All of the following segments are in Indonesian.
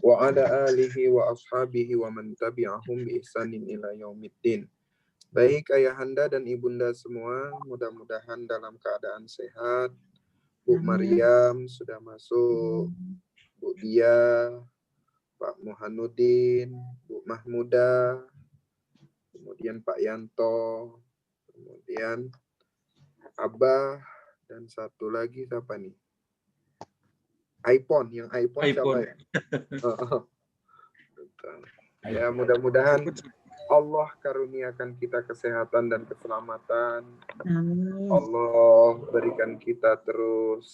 wa ala alihi wa ashabihi wa man tabi'ahum bi ihsanin ila yaumiddin. Baik ayahanda dan ibunda semua, mudah-mudahan dalam keadaan sehat. Bu Maryam sudah masuk, Bu Dia, Pak Muhanuddin, Bu Mahmuda, kemudian Pak Yanto, kemudian Abah, dan satu lagi siapa nih? iPhone, yang iPhone siapa ya? Ya, mudah-mudahan Allah karuniakan kita kesehatan dan keselamatan. Allah berikan kita terus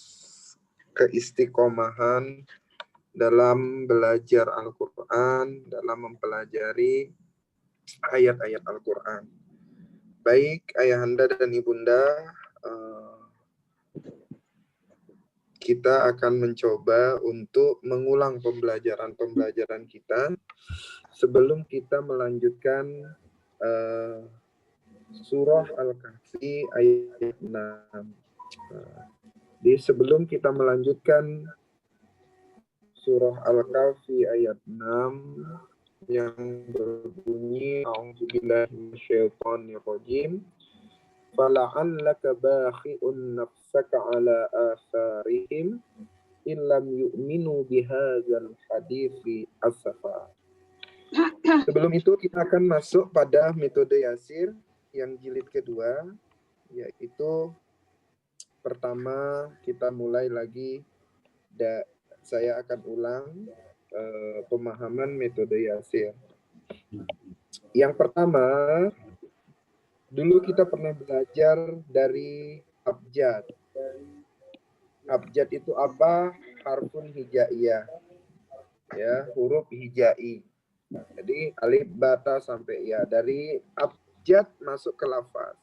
keistiqomahan dalam belajar Al-Quran, dalam mempelajari ayat-ayat Al-Quran. Baik ayahanda dan ibunda, kita akan mencoba untuk mengulang pembelajaran kita sebelum kita melanjutkan surah Al-Kahfi ayat 6. Jadi sebelum kita melanjutkan surah Al-Kahfi ayat 6 yang berbunyi A'udzubillahi minasyaitonirrajim, fala'allaka bakhi'un nafsaka ala atharihim illam yu'minu bihadzal hadithi asafa. Sebelum itu kita akan masuk pada metode Yasir yang jilid kedua, yaitu pertama kita mulai lagi, saya akan ulang pemahaman metode Yasir. Yang pertama, dulu kita pernah belajar dari abjad. Abjad itu apa? Harfun hijaiyah, ya, huruf hijai. Jadi alif, bata sampai ya. Dari abjad masuk ke lafaz.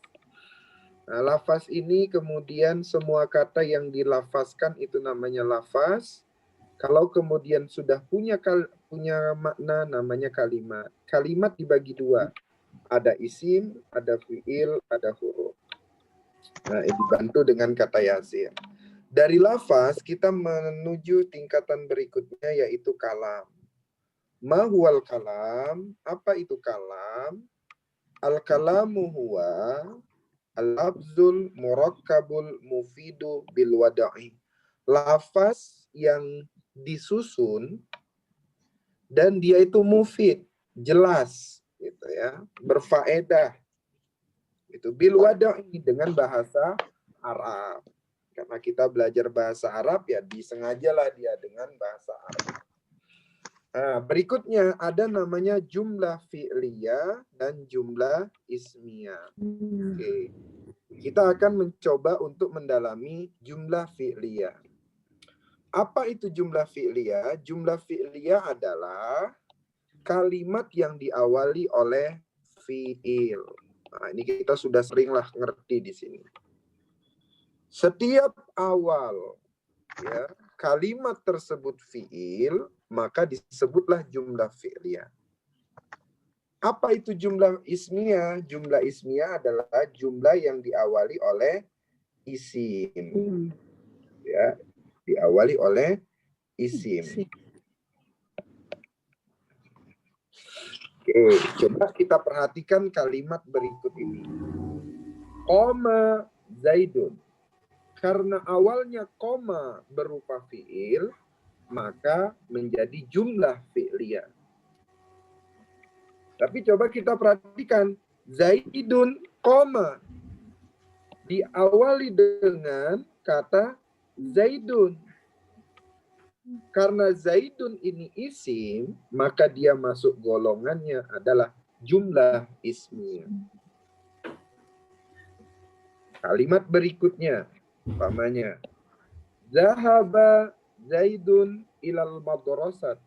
Nah, lafaz ini kemudian semua kata yang dilafazkan itu namanya lafaz. Kalau kemudian sudah punya makna namanya kalimat. Kalimat dibagi dua. Ada isim, ada fiil, ada huruf. Nah, dibantu dengan kata Yasir. Dari lafaz kita menuju tingkatan berikutnya yaitu kalam. Ma huwal kalam? Apa itu kalam? Al-kalamu huwa al-lafzul murakkabul mufidu bil wada'i. Lafaz yang disusun dan dia itu mufid, jelas gitu ya, berfaedah. Itu bil wada'i, dengan bahasa Arab. Karena kita belajar bahasa Arab ya disengajalah dia dengan bahasa Arab. Nah, berikutnya ada namanya jumlah fi'liyah dan jumlah ismiyah. Oke. Kita akan mencoba untuk mendalami jumlah fi'liyah. Apa itu jumlah fi'liyah? Jumlah fi'liyah adalah kalimat yang diawali oleh fi'il. Nah, ini kita sudah seringlah ngerti di sini. Setiap awal ya kalimat tersebut fi'il, maka disebutlah jumlah fi'liyah. Apa itu jumlah ismiyah? Jumlah ismiyah adalah jumlah yang diawali oleh isim. Ya, diawali oleh isim. Oke, coba kita perhatikan kalimat berikut ini. Qoma Zaidun. Karena awalnya koma berupa fi'il, maka menjadi jumlah fi'liyah. Tapi coba kita perhatikan, Zaidun koma diawali dengan kata Zaidun. Karena Zaidun ini isim, maka dia masuk golongannya adalah jumlah ismiyah. Kalimat berikutnya, umpamanya, Zahaba Zaidun ilal madrasah.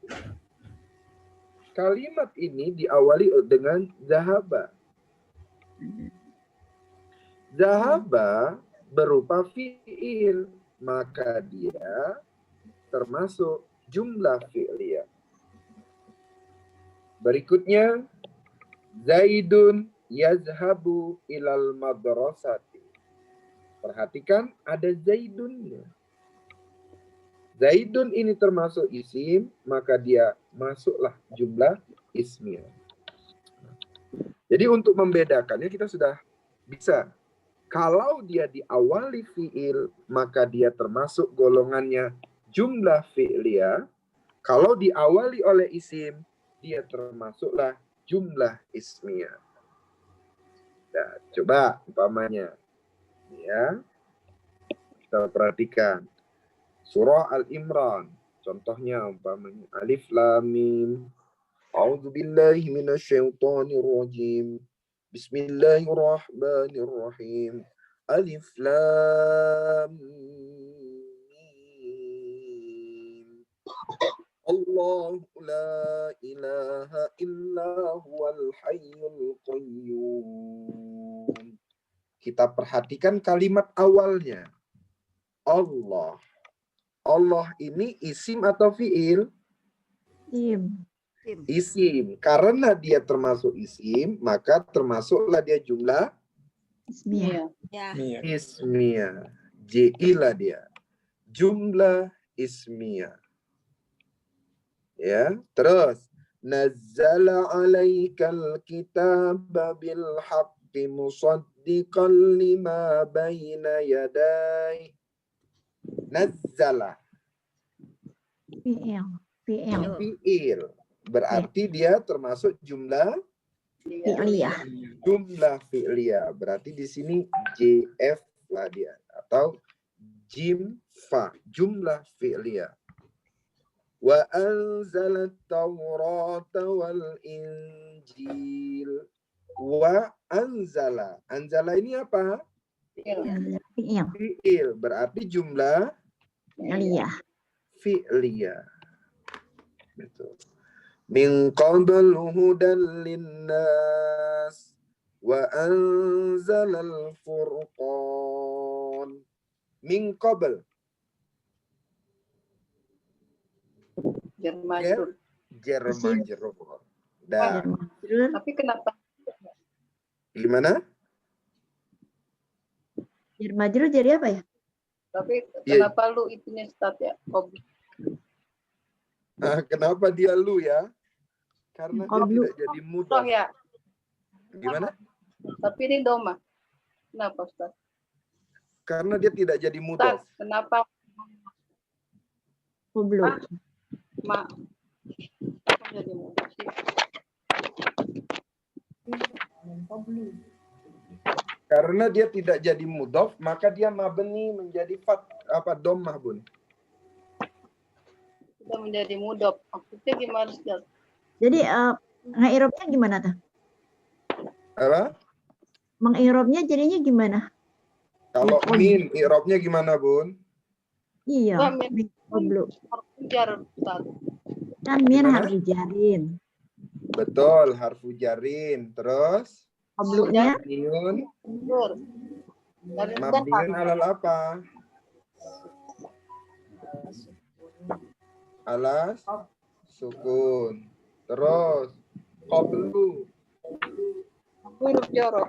Kalimat ini diawali dengan zahaba. Zahaba berupa fi'il, maka dia termasuk jumlah fi'liyah. Berikutnya, Zaidun yazhabu ilal madrasati. Perhatikan ada Zaidunnya. Zaidun ini termasuk isim, maka dia masuklah jumlah ismiyah. Jadi untuk membedakannya kita sudah bisa. Kalau dia diawali fi'il, maka dia termasuk golongannya jumlah fi'liyah. Kalau diawali oleh isim, dia termasuklah jumlah ismiyah. Nah, coba umpamanya. Ya, kita perhatikan. Surah Al-Imran. Contohnya umpamanya Alif Lam Mim. A'udzu billahi minasyaitonir rajim. Bismillahirrahmanirrahim. Alif Lam Mim. Allahu la ilaha illa huwal hayyul qayyum. Kita perhatikan kalimat awalnya. Allah. Allah ini isim atau fi'il? Isim. Karena dia termasuk isim, maka termasuklah dia jumlah Ismiyah. ismiyah. Ji lah dia. Jumlah ismiyah. Ya, terus nazzala 'alaikal kitaba bil haqqi musaddiqan lima baina yadayhi. Nazzala. Fi'il. Berarti dia termasuk jumlah Fi'liyah. jumlah fi'liyah. Berarti di sini JF lah dia atau jim fa, jumlah fi'liyah. Wa anzalat Taurata wal Injil. Wa anzala. Anzala ini apa? Fi'il. Berarti jumlah fi'liyah. Betul. Min qabl hudan linnas wa anzalal furqan. Min qabl. Jerman. Jerman. Dah. Tapi kenapa? Gimana? Majrur jadi apa ya? Tapi kenapa lu itunya start ya? Nah, kenapa dia lu ya? Karena dia tidak jadi mudhaf. Ya. Gimana? Tapi ini doma. Kenapa, Ustaz? Karena dia tidak jadi mudhaf. Kenapa? Belum. Jadi mudhaf sih. Karena dia tidak jadi mudhaf, maka dia mabni menjadi dhammah, Bun. Sudah menjadi mudhaf. Maksudnya gimana, Ustaz? Jadi nge-i'rabnya gimana tuh? Apa? Meng-i'rabnya jadinya gimana? Kalau min, i'rabnya gimana, Bun? Iya. Belum. Jar, Ustaz. Kan min harfu jarin. Betul, harfu jarin. Terus? Qablunya? Mabniun alal apa? Alas sukun. Terus qablu. Huruf jorok.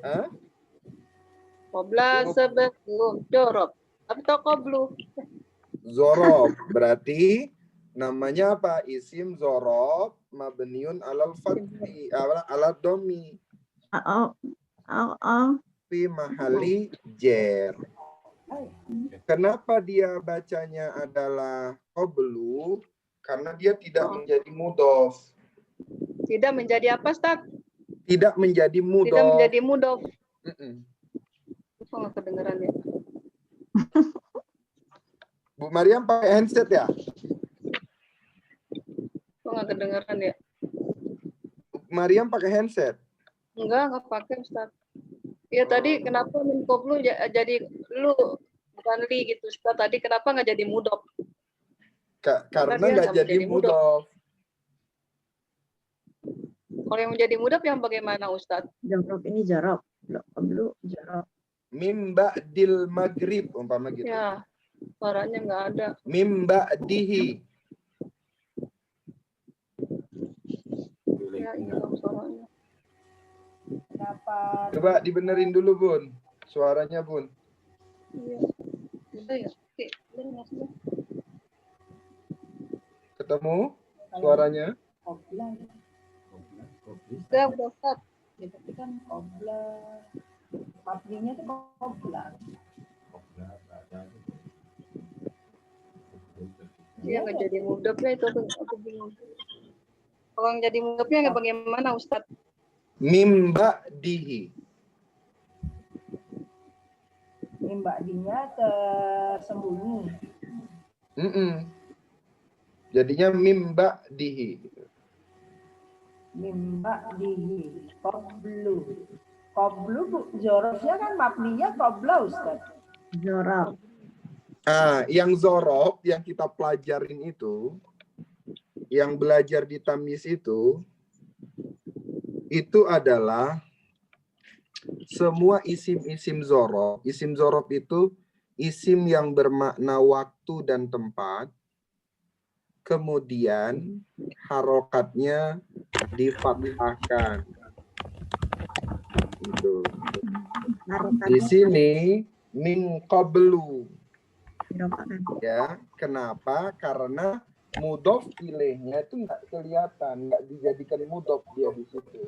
Hah? Qabla sebelum jorok. Atau qablu. Zorob. Berarti namanya apa? Isim zorob mabniun alal fathi ala domi. Fi mahali jer. Kenapa dia bacanya adalah qablu? Karena dia tidak menjadi mudhof. Tidak menjadi apa, Ustaz? Tidak menjadi mudhof. Tidak menjadi mudhof. Kok nggak kedengeran ya? Bu Mariam pakai handset ya? Kok nggak kedengeran ya? Bu Mariam pakai handset? Nggak pakai, Ustaz. Ya tadi kenapa min qablu jadi lu bukan li gitu, Ustaz. Tadi kenapa nggak jadi mudhof? Karena nggak jadi mudhof. Kalau yang menjadi mudhof yang bagaimana, Ustaz? Jorok ini jorok. Qablu jorok. Mim ba'dil maghrib umpama gitu. Ya, suaranya nggak ada. Mim ba'dihi. Ya, hilang suaranya. Coba dibenerin dulu, Bun. Suaranya, Bun. Iya. Udah ya? Oke. Ketemu suaranya? Udah Ustaz. Ya, tapi kan kobra. Pabrinya tuh kobra. Iya nggak jadi mudoknya itu aku bingung. Kalau yang jadi mudoknya nggak bagaimana Ustaz? Mimba dihi. Mbak Dinya tersembunyi. Jadinya mimba dihi. Mimba dihi. Koblu. Koblu zorofnya kan mabninya kobla Ustaz. Zorof. Yang zorof yang kita pelajarin itu, yang belajar di tamyiz itu adalah semua isim-isim zorof. Isim zorof itu isim yang bermakna waktu dan tempat, kemudian harokatnya difathahkan. Gitu. Di sini min qablu. Ya, kenapa? Karena mudhof ilaihnya itu nggak kelihatan, nggak dijadikan mudhof dia di situ.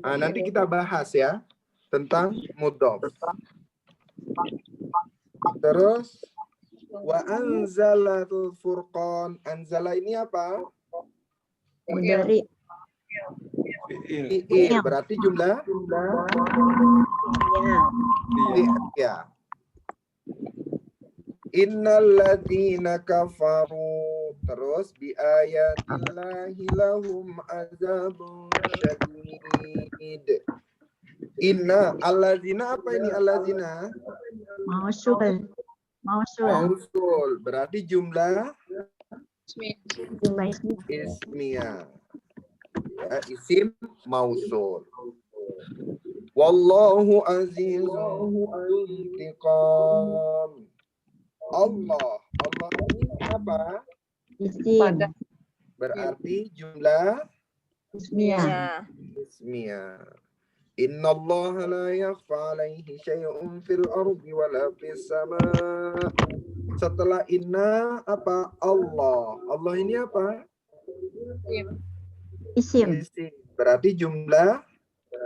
Nanti kita bahas ya tentang mudhof. Terus wa anzalatul furqan. Anzala ini apa? Dari Fi'il. Berarti jumlah ya. Innal ladzina kafaru, terus bi ayatillahi lahum azabun syadid. Inna alladzina, apa ini alladzina? Mausul. Mausul. Berarti jumlah Jumlah ismi. ismiyah. Ya, isim mausul. Wallahu azizun intiqam. Allah ini apa? Isim. Berarti jumlah Ismiyah. ismiyah. Innallaha la yakhfa 'alaihi syai'un fil ardi wala fis sama'. Setelah inna apa? Allah. Allah ini apa? Isim. Isim. Berarti jumlah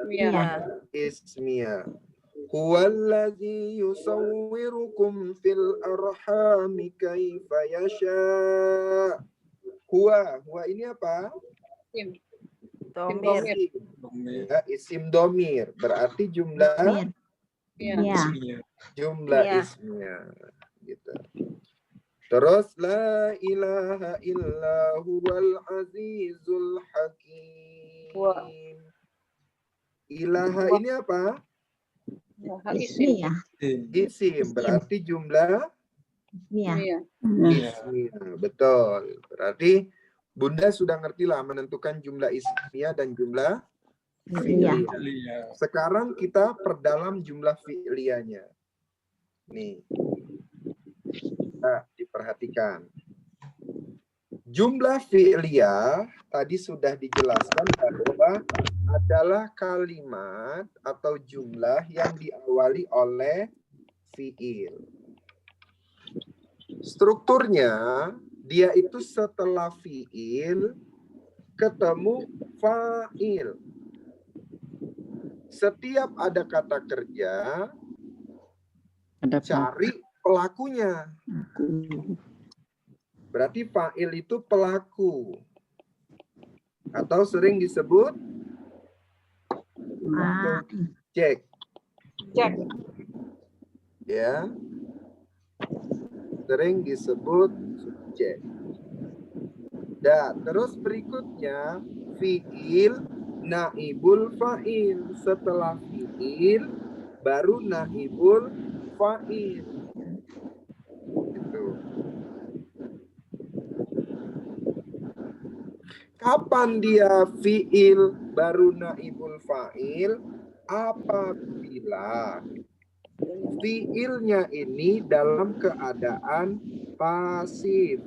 Iya. ismiyah. Huwallazi yusawwirukum fil arhami kaifa yasha. Huwa ini apa? Domir. Ya, isim domir. Berarti jumlah Iya. ismiyah. Gitu. Terus la ilaha illa huwal azizul hakim. Ilaha ini apa? Ismiyah. Isim. Berarti jumlah Ismiyah. ismiyah. Betul. Berarti Bunda sudah ngertilah menentukan jumlah ismiyah dan jumlah fi'liyah. Sekarang kita perdalam jumlah fi'liyahnya. Nih. Nah, diperhatikan. Jumlah fi'liyah tadi sudah dijelaskan bahwa adalah kalimat atau jumlah yang diawali oleh fi'il. Strukturnya dia itu setelah fi'il ketemu fa'il. Setiap ada kata kerja cari pelakunya. Berarti fa'il itu pelaku. Atau sering disebut subjek. Ya. Sering disebut subjek. Dan terus berikutnya fi'il naibul fa'il. Setelah fi'il baru naibul fa'il. Gitu. Kapan dia fi'il baru naibul fa'il? Apabila fi'ilnya ini dalam keadaan pasif.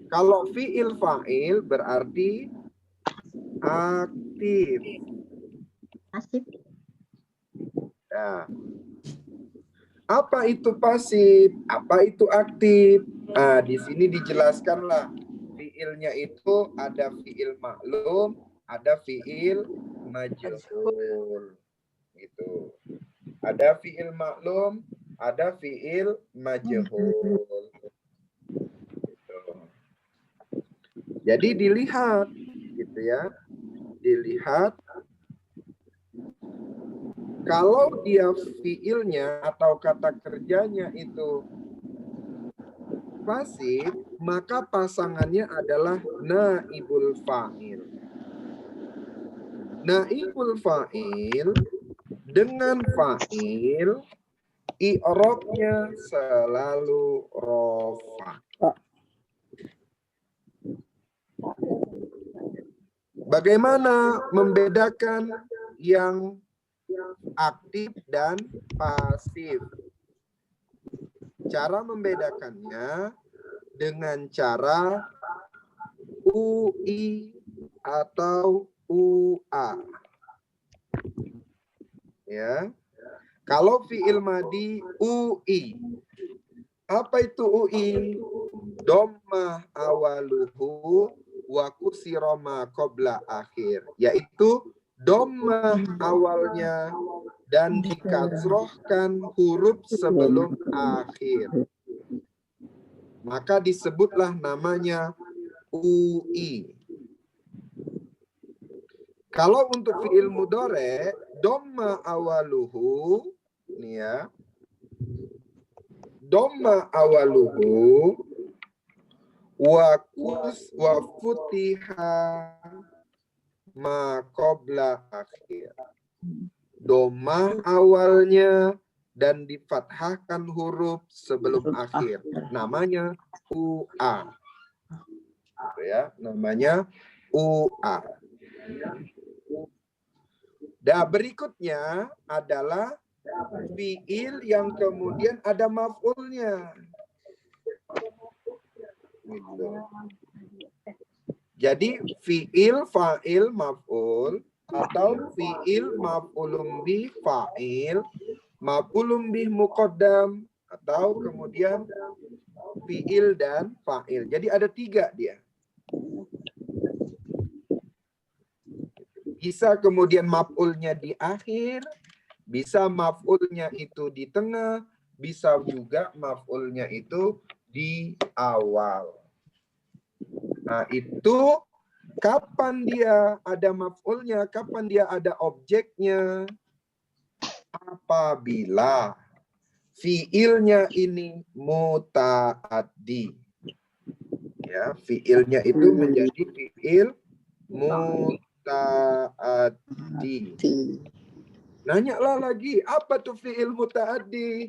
Kalau fi'il fa'il berarti aktif. Pasif. Nah, Apa itu pasif? Apa itu aktif? Nah, di sini dijelaskanlah. Fiilnya itu ada fiil maklum, ada fiil majhul. Gitu. Ada fiil maklum, ada fiil majhul. Gitu. Jadi dilihat, gitu ya. Dilihat kalau dia fiilnya atau kata kerjanya itu pasif, maka pasangannya adalah naibul fa'il. Naibul fa'il dengan fa'il, i'rabnya selalu rofa. Bagaimana membedakan yang aktif dan pasif? Cara membedakannya dengan cara UI atau UA. Ya. Kalau fiil madi UI. Apa itu UI? Dhammah awaluhu wa kusira ma qabla akhir, yaitu dhammah awalnya dan dikasrohkan huruf sebelum akhir. Maka disebutlah namanya UI. Kalau untuk fiil mudhari, dhamma awaluhu, nih ya. Dhamma awaluhu wa futiha ma qabla akhir. Dhammah awalnya dan difathahkan huruf sebelum akhir. Namanya UA. Ya, namanya UA. Dan berikutnya adalah fiil yang kemudian ada maf'ulnya. Gitu. Jadi fiil, fa'il, maf'ul atau fiil maf'ulun bih fa'il, maf'ulun bih muqaddam atau kemudian fiil dan fa'il. Jadi ada 3 dia. Bisa kemudian maf'ulnya di akhir, bisa maf'ulnya itu di tengah, bisa juga maf'ulnya itu di awal. Nah, itu kapan dia ada maf'ulnya, kapan dia ada objeknya? Apabila fiilnya ini muta'addi. Ya, fiilnya itu menjadi fiil muta'addi. Nanyalah lagi, apa tuh fiil muta'addi?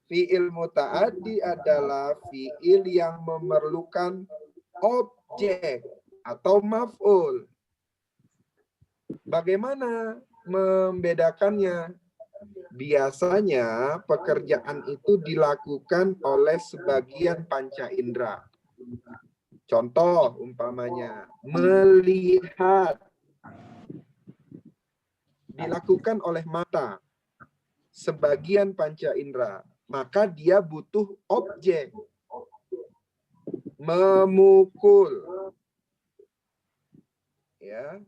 Fiil muta'addi adalah fiil yang memerlukan objek atau maf'ul. Bagaimana membedakannya? Biasanya pekerjaan itu dilakukan oleh sebagian panca indera. Contoh umpamanya, melihat. Dilakukan oleh mata, sebagian panca indera, maka dia butuh objek. Memukul, ya,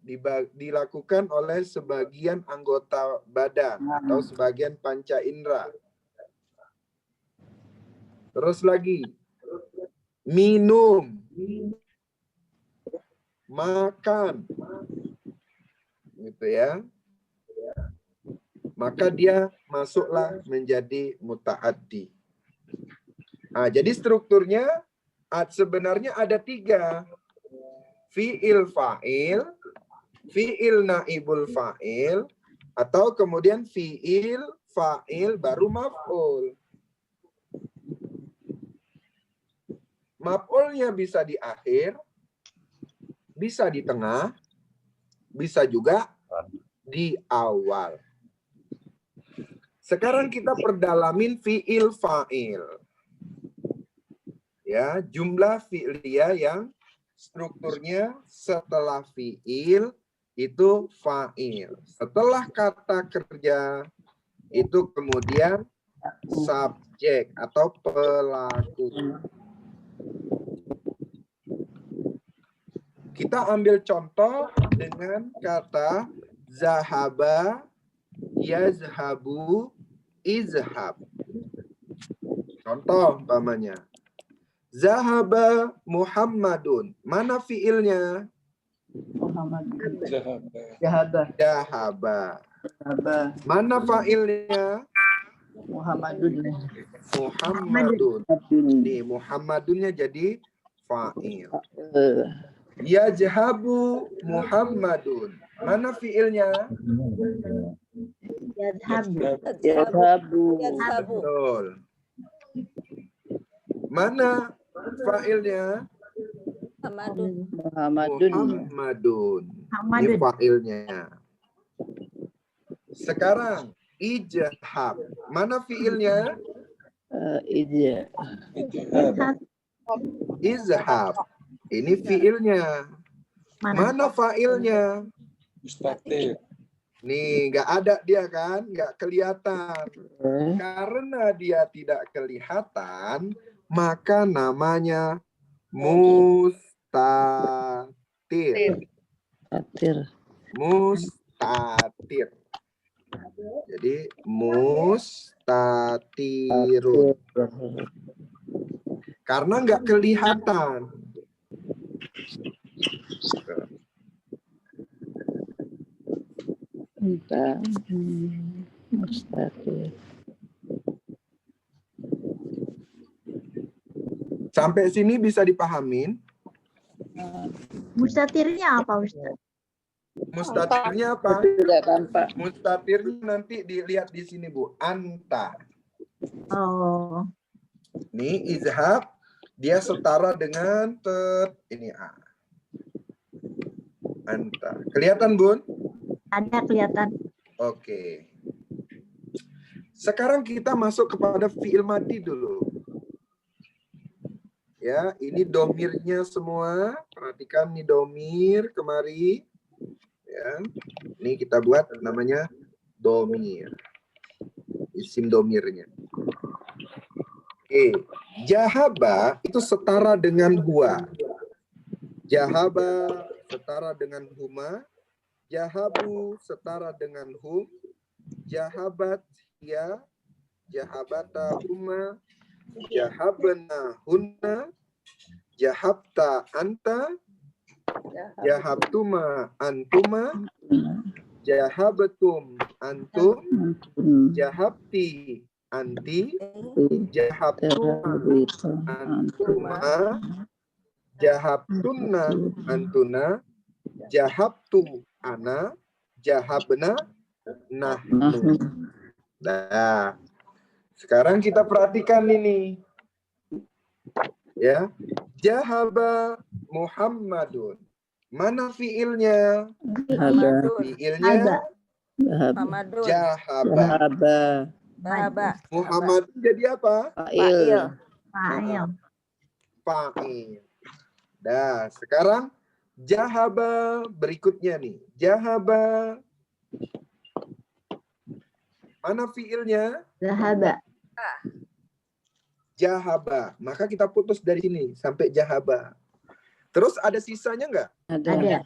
dilakukan oleh sebagian anggota badan atau sebagian panca indera. Terus lagi, minum, makan, gitu ya. Maka dia masuklah menjadi muta'addi. Nah, jadi strukturnya sebenarnya ada 3. Fi'il fa'il, fi'il naibul fa'il, atau kemudian fi'il fa'il baru maf'ul. Maf'ulnya bisa di akhir, bisa di tengah, bisa juga di awal. Sekarang kita perdalamin fi'il fa'il. Ya, jumlah fi'liyah yang strukturnya setelah fi'il itu fa'il. Setelah kata kerja itu kemudian subjek atau pelaku. Kita ambil contoh dengan kata zahaba, yazhabu, izhab. Contoh umpamanya. Zahaba Muhammadun. Mana fiilnya? Muhammad. Zahaba. Dahaba. Zahaba. Mana fa'ilnya? Muhammadun. Muhammadun. Nih, Muhammadunnya jadi fa'il. Yajhabu Muhammadun. Mana fiilnya? Yazhabu. Betul. Mana fa'ilnya? Muhammadun. Muhammadun. Ini fa'ilnya. Sekarang ijhab. Mana fiilnya? Izhab. Ini fiilnya. Mana fa'ilnya? Mustatir. Nih, nggak ada dia kan? Nggak kelihatan. Karena dia tidak kelihatan, maka namanya mustatir. Mustatir. Jadi mustatirun. Karena nggak kelihatan. Mustatir. Sampai sini bisa dipahamin? Mustatirnya apa, Ustaz? Mustatirnya apa? Tidak tampak. Mustatirnya nanti dilihat di sini, Bu. Anta. Oh, Nih, izhab. Dia setara dengan ini A. Anta. Kelihatan, Bun? ada kelihatan. Oke. Sekarang kita masuk kepada fi'il madi dulu. Ya, ini domirnya semua. Perhatikan nih domir kemari. Ya, ini kita buat namanya domir. Isim domirnya. Oke, jahaba itu setara dengan huwa. Jahaba setara dengan huma. Jahabu setara dengan hum. Jahabat ya. Jahabata huma. Jahabna hunna. Jahabta anta. Jahabtuma antuma. Jahabatum antum. Jahabti anti. Jahabtuma antuma. Jahabtunna antuna. Jahabtu ana. Jahabna nahnu. Nah, sekarang kita perhatikan ini. Ya. Jahaba Muhammadun. Mana fiilnya? Fiilnya jahaba. Muhammad jadi apa? Fa'il. Fa'il. Nah, sekarang jahaba berikutnya nih. Jahaba. Mana fiilnya? Zahaba. Jahaba. Maka kita putus dari sini sampai jahaba. Terus ada sisanya nggak? Ada.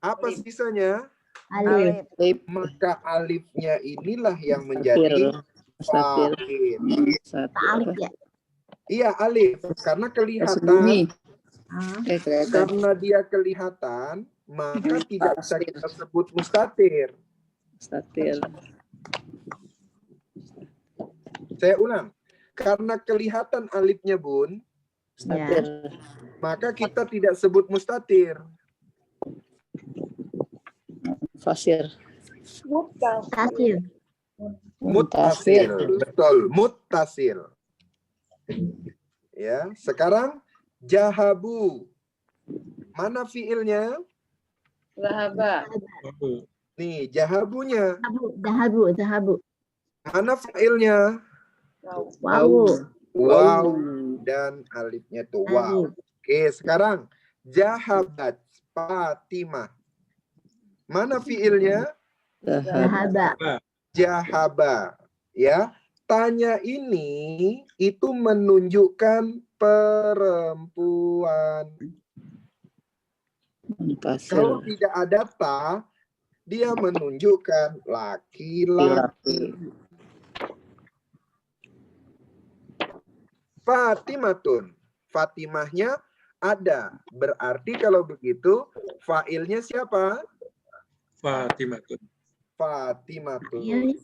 Apa sisanya? Alif. Maka alifnya inilah yang menjadi fa'il. Alif ya. Iya, alif. Karena kelihatan. Ah, Karena dia kelihatan, maka tidak bisa kita sebut mustatir. Saya ulang. Karena kelihatan alifnya, Bun, ya. maka kita tidak sebut mustatir. Fasir. Tasir. Muttasil. Betul, muttasil. Ya, sekarang jahabu. Mana fiilnya? Zahaba. Nih, jahabunya. Zahabu. Mana failnya? Wawu. Wow. Dan alifnya tuh wow. Alif. Oke, sekarang jahabat Fatimah. Mana fiilnya? Zahaba. Jahaba. Ya. tanya ini itu menunjukkan perempuan. Kalau Fasir. tidak ada ta, dia menunjukkan laki-laki. Fatimatun. Fatimahnya ada. Berarti kalau begitu fa'ilnya siapa? Fatimatun. Fatimatun.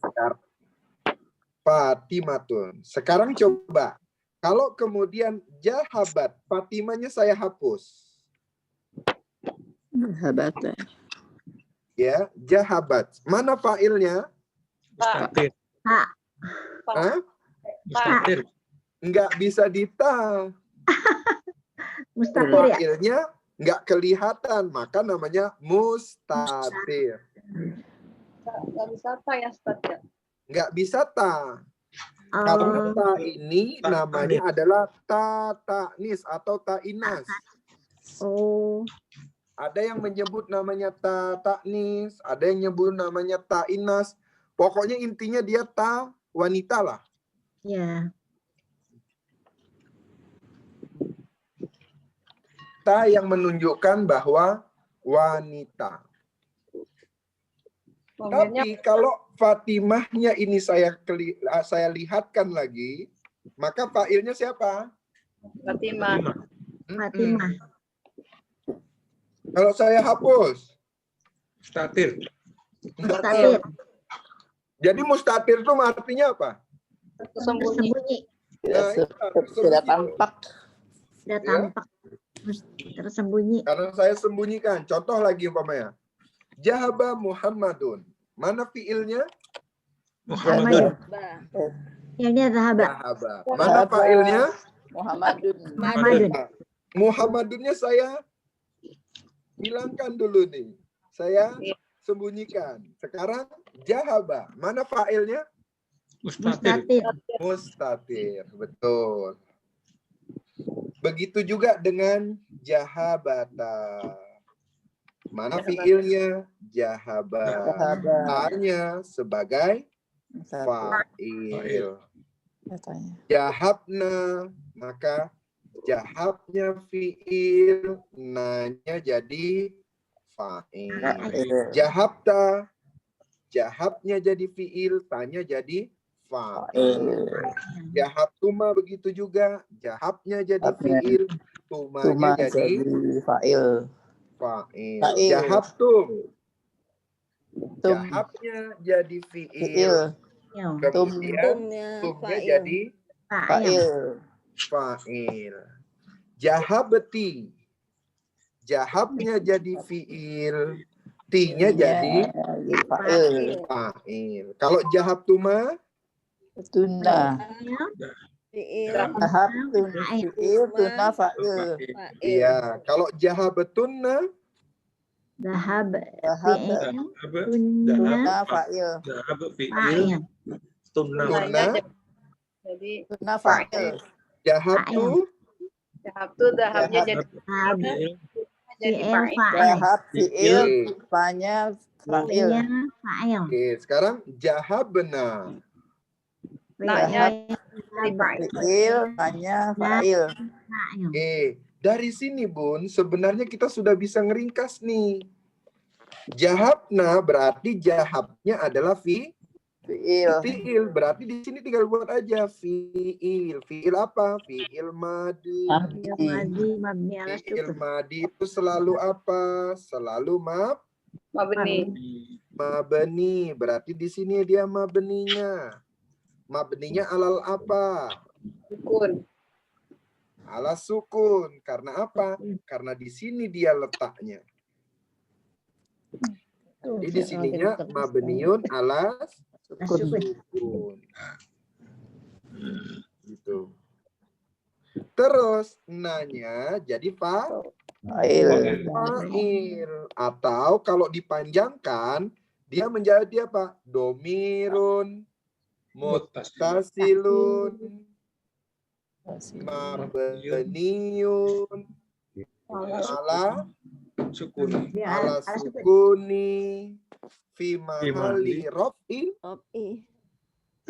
Fatimatun. Sekarang coba. Kalau kemudian jahabat, Fatimahnya saya hapus. Jahabata. Ya, jahabat. Mana fa'ilnya? Mustatir. Ta. Hah? Mustatir. Nggak bisa dita. Mustatir ya? Fa'ilnya nggak kelihatan, maka namanya mustatir. Nggak bisa ta ya, Ustaz ya. Nggak bisa ta. Karena Oh, ta ini Ta namanya anis. adalah ta ta'nis atau ta inas. oh, Ada yang menyebut namanya ta ta'nis, ada yang nyebut namanya ta inas. Pokoknya intinya dia ta wanita lah. ya. Ta yang menunjukkan bahwa wanita. Domirnya Tapi kalau Fatimahnya ini saya lihatkan lagi, maka fa'ilnya siapa? Fatimah. Fatimah. Kalau saya hapus. Mustatir. Mustatir. Jadi mustatir itu artinya apa? Tersembunyi. Tersembunyi. Nah, itu Tidak tampak. Tidak Ya. tampak. Tersembunyi. Karena saya sembunyikan. Contoh lagi umpamanya. Jahaba Muhammadun. Mana fiilnya? Muhammadun. Ini sahabat. Jahaba. Mana Jahaba. fa'ilnya? Muhammadun. Muhammadun. Muhammadunnya saya hilangkan dulu nih. Saya sembunyikan. Sekarang jahaba. Mana fa'ilnya? Mustatir. Mustatir. Mustatir. Betul. Begitu juga dengan jahabata. Mana fiilnya? Jahaba. Jahaba. Hanya sebagai Satu. fa'il. Katanya. Jahabna, maka jahabnya fi'il, nanya jadi fa'il. Jahabta, jahabnya jadi fi'il, tanya jadi fa'il. Jahabtuma begitu juga, jahabnya jadi fi'il, tumanya Tuma jadi jadi fa'il. fa'il. Fa'il. Jahabtum, Tum jahabnya jadi fi'il, fi'il. kemudian tumnya jadi Fa'il. fa'il. Jahabti, jahabnya jadi fi'il, tinya jadi fa'il. fa'il. Kalau jahabtuma, Tuna. Tahap tuna fi'il, tuna fa'il. iya. Kalau jahabatunna, Zahab. Tahap Fi'il. Jahaba. Tunna. tuna fa'il. Jahaba fi'il. Fa'il. Tunna. tunna, Jadi Tuna fa'il. jahabtu, dahab tuh dahabnya jadi Zahab. jadi Fi'il. fa'il. Fa'il. Tahap fi'il, Oke. fa'nya fa'il. Fi'ilnya fa'il. Oke, sekarang jahabna. Nah-nya Fi'il. Fi'il, fa'nya fa'il. Fa'il. Oke, dari sini Bun, sebenarnya kita sudah bisa ngeringkas nih. Jahabna berarti jahabnya adalah Fi'il. fi'il. Berarti di sini tinggal buat aja fi'il. Fi'il apa? Fi'il madi. Fi'il madi mabni ala Fi'il sukun. madi itu selalu apa? Selalu mabni. mabni. Berarti di sini dia mabninya. Mabninya alal apa? Sukun. Ala sukun. Karena apa? Karena di sini dia letaknya. Jadi di sininya mabniun ala Sukun. sukun. Gitu. Terus nanya jadi Fa'il. fa'il. Atau kalau dipanjangkan dia menjadi apa? Domirun, muttasilun, mabniun, ala Sukun. ala sukuni, fi mahali raf'in,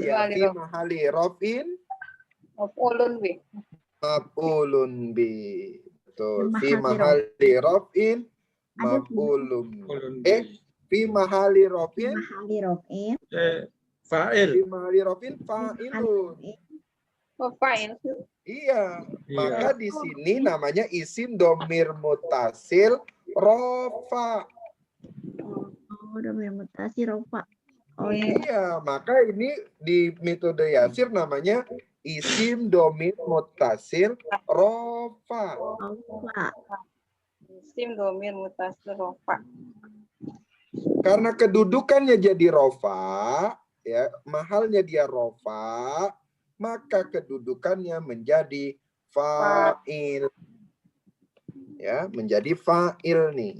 Ya, Mahali fi rof. mahali rofin Maf'ulun bih. maf'ulun bi. Betul. Fi Mahali mahali rofin Ada maf'ulun. Maf'ulun Eh, fi mahali rofin mahali rofin. Fa'il. fi mahali rofin fa'ilun. Oh, fa'il. Iya, Iya. maka di sini namanya isim domir mutasil rofa. Oh, udah bermutasi rofa. Oh Iya. iya. Iya, maka ini di metode Yasir namanya isim domir mutasil rofa. Rofa. Isim domir mutasil rofa. Karena kedudukannya jadi rofa, ya, mahalnya dia rofa, maka kedudukannya menjadi fa'il. Ya, menjadi fa'il nih.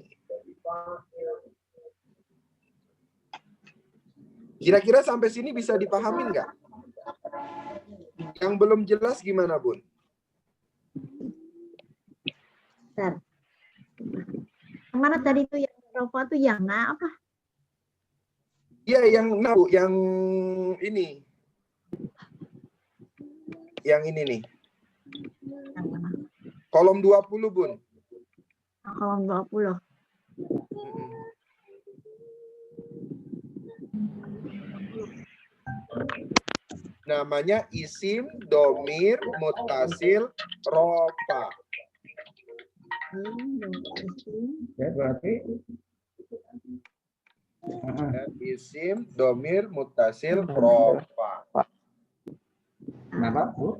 Kira-kira sampai sini bisa dipahamin nggak? Yang belum jelas gimana, Bun? Bentar. Yang mana tadi tuh yang rofa tuh yang apa? Iya, yang ini. Yang ini nih. Yang mana? Kolom 20, Bun. Kolom 20. Namanya isim domir mutasil rofa. Ya, berarti Ya, isim domir mutasil rofa. kenapa, Bu?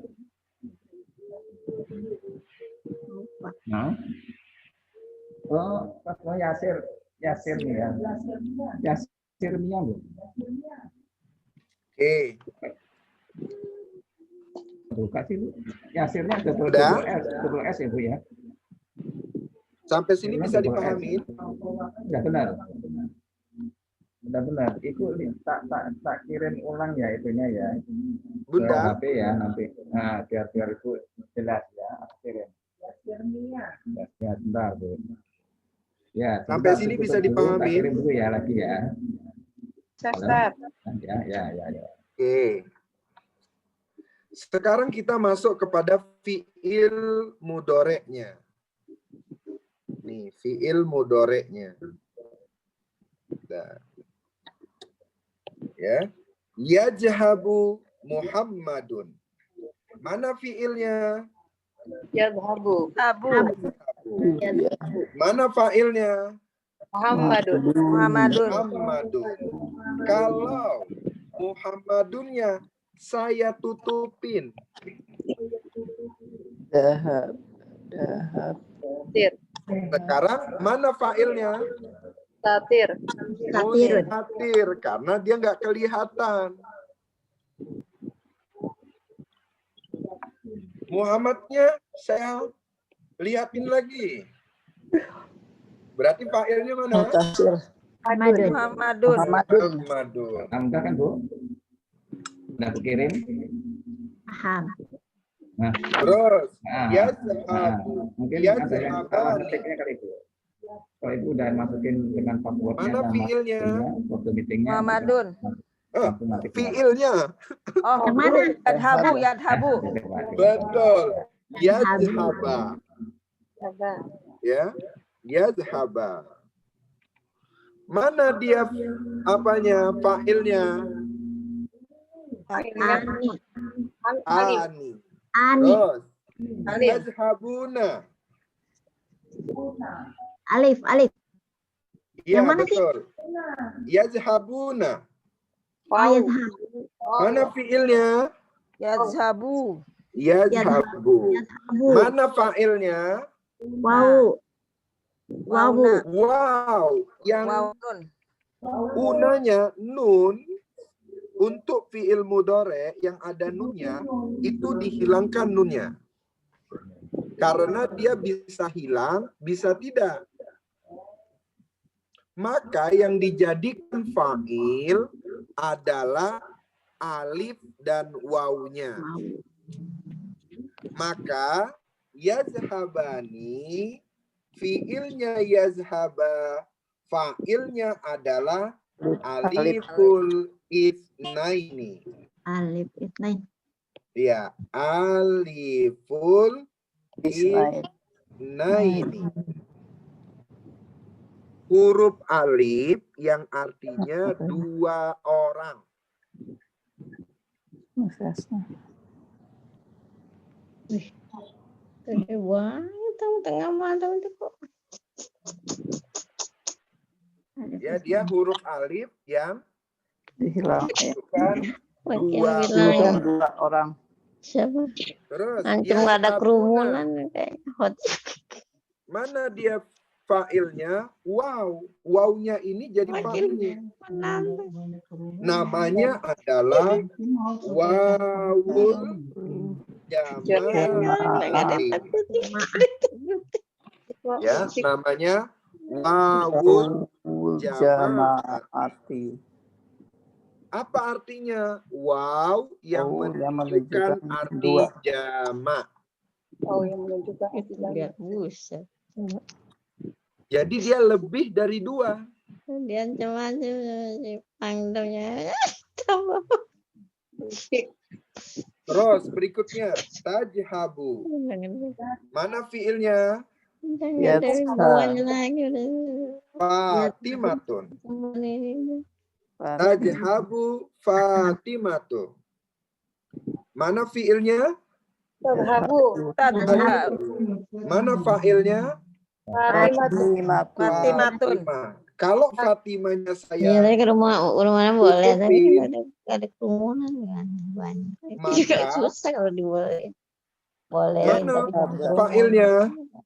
Rofa. Nah. Oh, pas Yasir nih ya. Yasirnya, Bu. Oke. Buka sih, Bu. Yasirnya double Udah? S ya, Bu ya. Sampai sini bisa dipahami? Udah benar. Udah benar. Itu tak kirim ulang ya itunya ya. Ke Bunda, HP ya nanti. Nah, biar itu jelas ya. Aku kirim. Ya, bentar, Bu. Ya, Sampai sebentar, sini ditutup bisa dulu, dipahami? tak kirim dulu ya lagi ya. Sesat. Ya. oke. Sekarang kita masuk kepada fi'il mudoreknya. Nih, fi'il mudoreknya. Nah. Ya. Yajhabu Muhammadun. Mana fi'ilnya? Yadhabu. Mana fa'ilnya? Muhammadun. Muhammadun. Kalau Muhammadunnya saya tutupin. Dahab. Satir. Sekarang mana fa'ilnya? Satir. Satir. Satir, karena dia nggak kelihatan. Muhammadnya saya lihatin lagi. Berarti fa'ilnya mana? Mutasil. Muhammadun. Muhammadun. Hamzah kan, Bu? Udah aku kirim. Paham. Terus, Nah, yazhabu. mungkin ada yang salah Yazhabani. ngetiknya kali itu. Kalau Ibu udah masukin dengan passwordnya Mana sama fiilnya? waktu meetingnya. Muhammadun. Langsung nanti Fiilnya. Oh, Yang mana? Yadhabu. Betul. Yazhaba. Sabar. Ya. Yazhaba. Mana dia apanya? Fa'ilnya? Fa'ilnya Ani. Alif. Ani. Ani. Terus. Alif. Yazhabuna. Alif. Iya, Yang mana sih? betul. Yazhabuna. Waw. Mana fiilnya? Yadhabu. Yazhabu. Yazhabu. Mana fa'ilnya? Wow. Wawu. Wow. Yang Wawun. unanya nun untuk fiil mudhari yang ada nunnya itu dihilangkan nunnya. Karena dia bisa hilang, bisa tidak. Maka yang dijadikan fa'il adalah alif dan wawunya. Maka yazhabani, fiilnya yazhaba, fa'ilnya adalah aliful itsnaini. Alif Isnain. Ya, aliful Isnain. isnaini. Huruf alif yang artinya 2 orang. Wah, tahu tengah mana itu kok. Ya, dia huruf alif yang Hilang. bukan Makin 2 bilang Bukan 2 orang. siapa? Terus Antum ya, nggak ada kerumunan kayak hot. mana dia fa'ilnya? Wow. Wow-nya ini jadi fa'ilnya. Namanya adalah wawul jamaah. Ya, namanya wawul Jamaati. Apa artinya? Wow yang Oh, yang menunjukkan menunjukkan arti 2. jamak. Oh, yang menunjukkan Itu lihat buset. Jadi dia lebih dari 2. Dia macam-macam si pangdamnya. Terus berikutnya tajhabu. Mana fiilnya? Ya, Ada hubungannya lagi udah. Fatimatun. Teman ini. Tajhabu Fatimatu. Mana fiilnya? Tadhabu. Mana fa'ilnya? Fatimatun. Fatimah. Kalau Fatimahnya Iya, saya tadi ke rumahnya boleh, tapi tutupin, nggak ada kerumunan kan banyak. Maka- Juga susah kalau dibolehin. Boleh. mana tapi kalau kerumunan. fa'ilnya?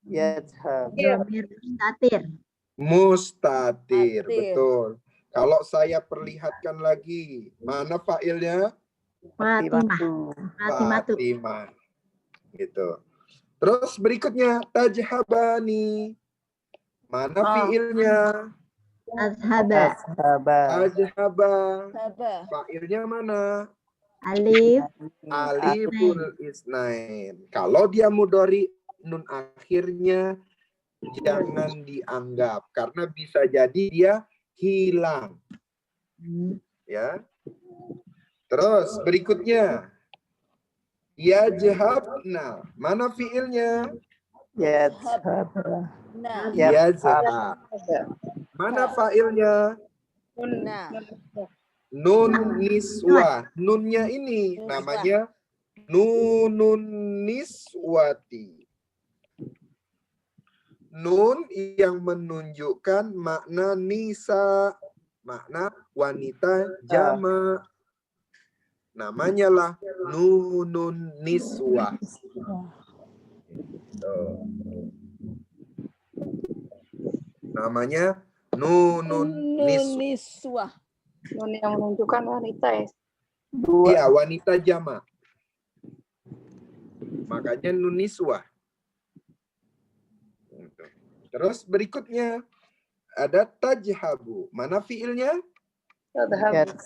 Yadhhab. Dhamir mustatir. Mustatir, Mustatir. betul. Kalau saya perlihatkan lagi, mana fa'ilnya? Fatimah. Fatimatu. Fatimah. Gitu. Terus berikutnya tajhabani. Mana fiilnya? Azhaba. Ashaba. Tajhaba. Sabah. Fa'ilnya mana? Alif. Aliful isnain. Kalau dia mudhari nun akhirnya jangan dianggap karena bisa jadi dia hilang. Ya. Terus berikutnya yajhabna. Mana fiilnya? Yadhhab. Nah. Yazhab. Mana fa'ilnya? Nah. Nun niswah. Nunnya ini namanya nunun niswati. Nun yang menunjukkan makna nisa, makna wanita jama. Namanya lah nunun niswah. Tuh. Namanya nunun niswah. Niswah. Nun yang menunjukkan wanita ya. Iya, wanita jama. Makanya nun niswah. Terus berikutnya ada tajhabu. Mana fiilnya? Tadhabu.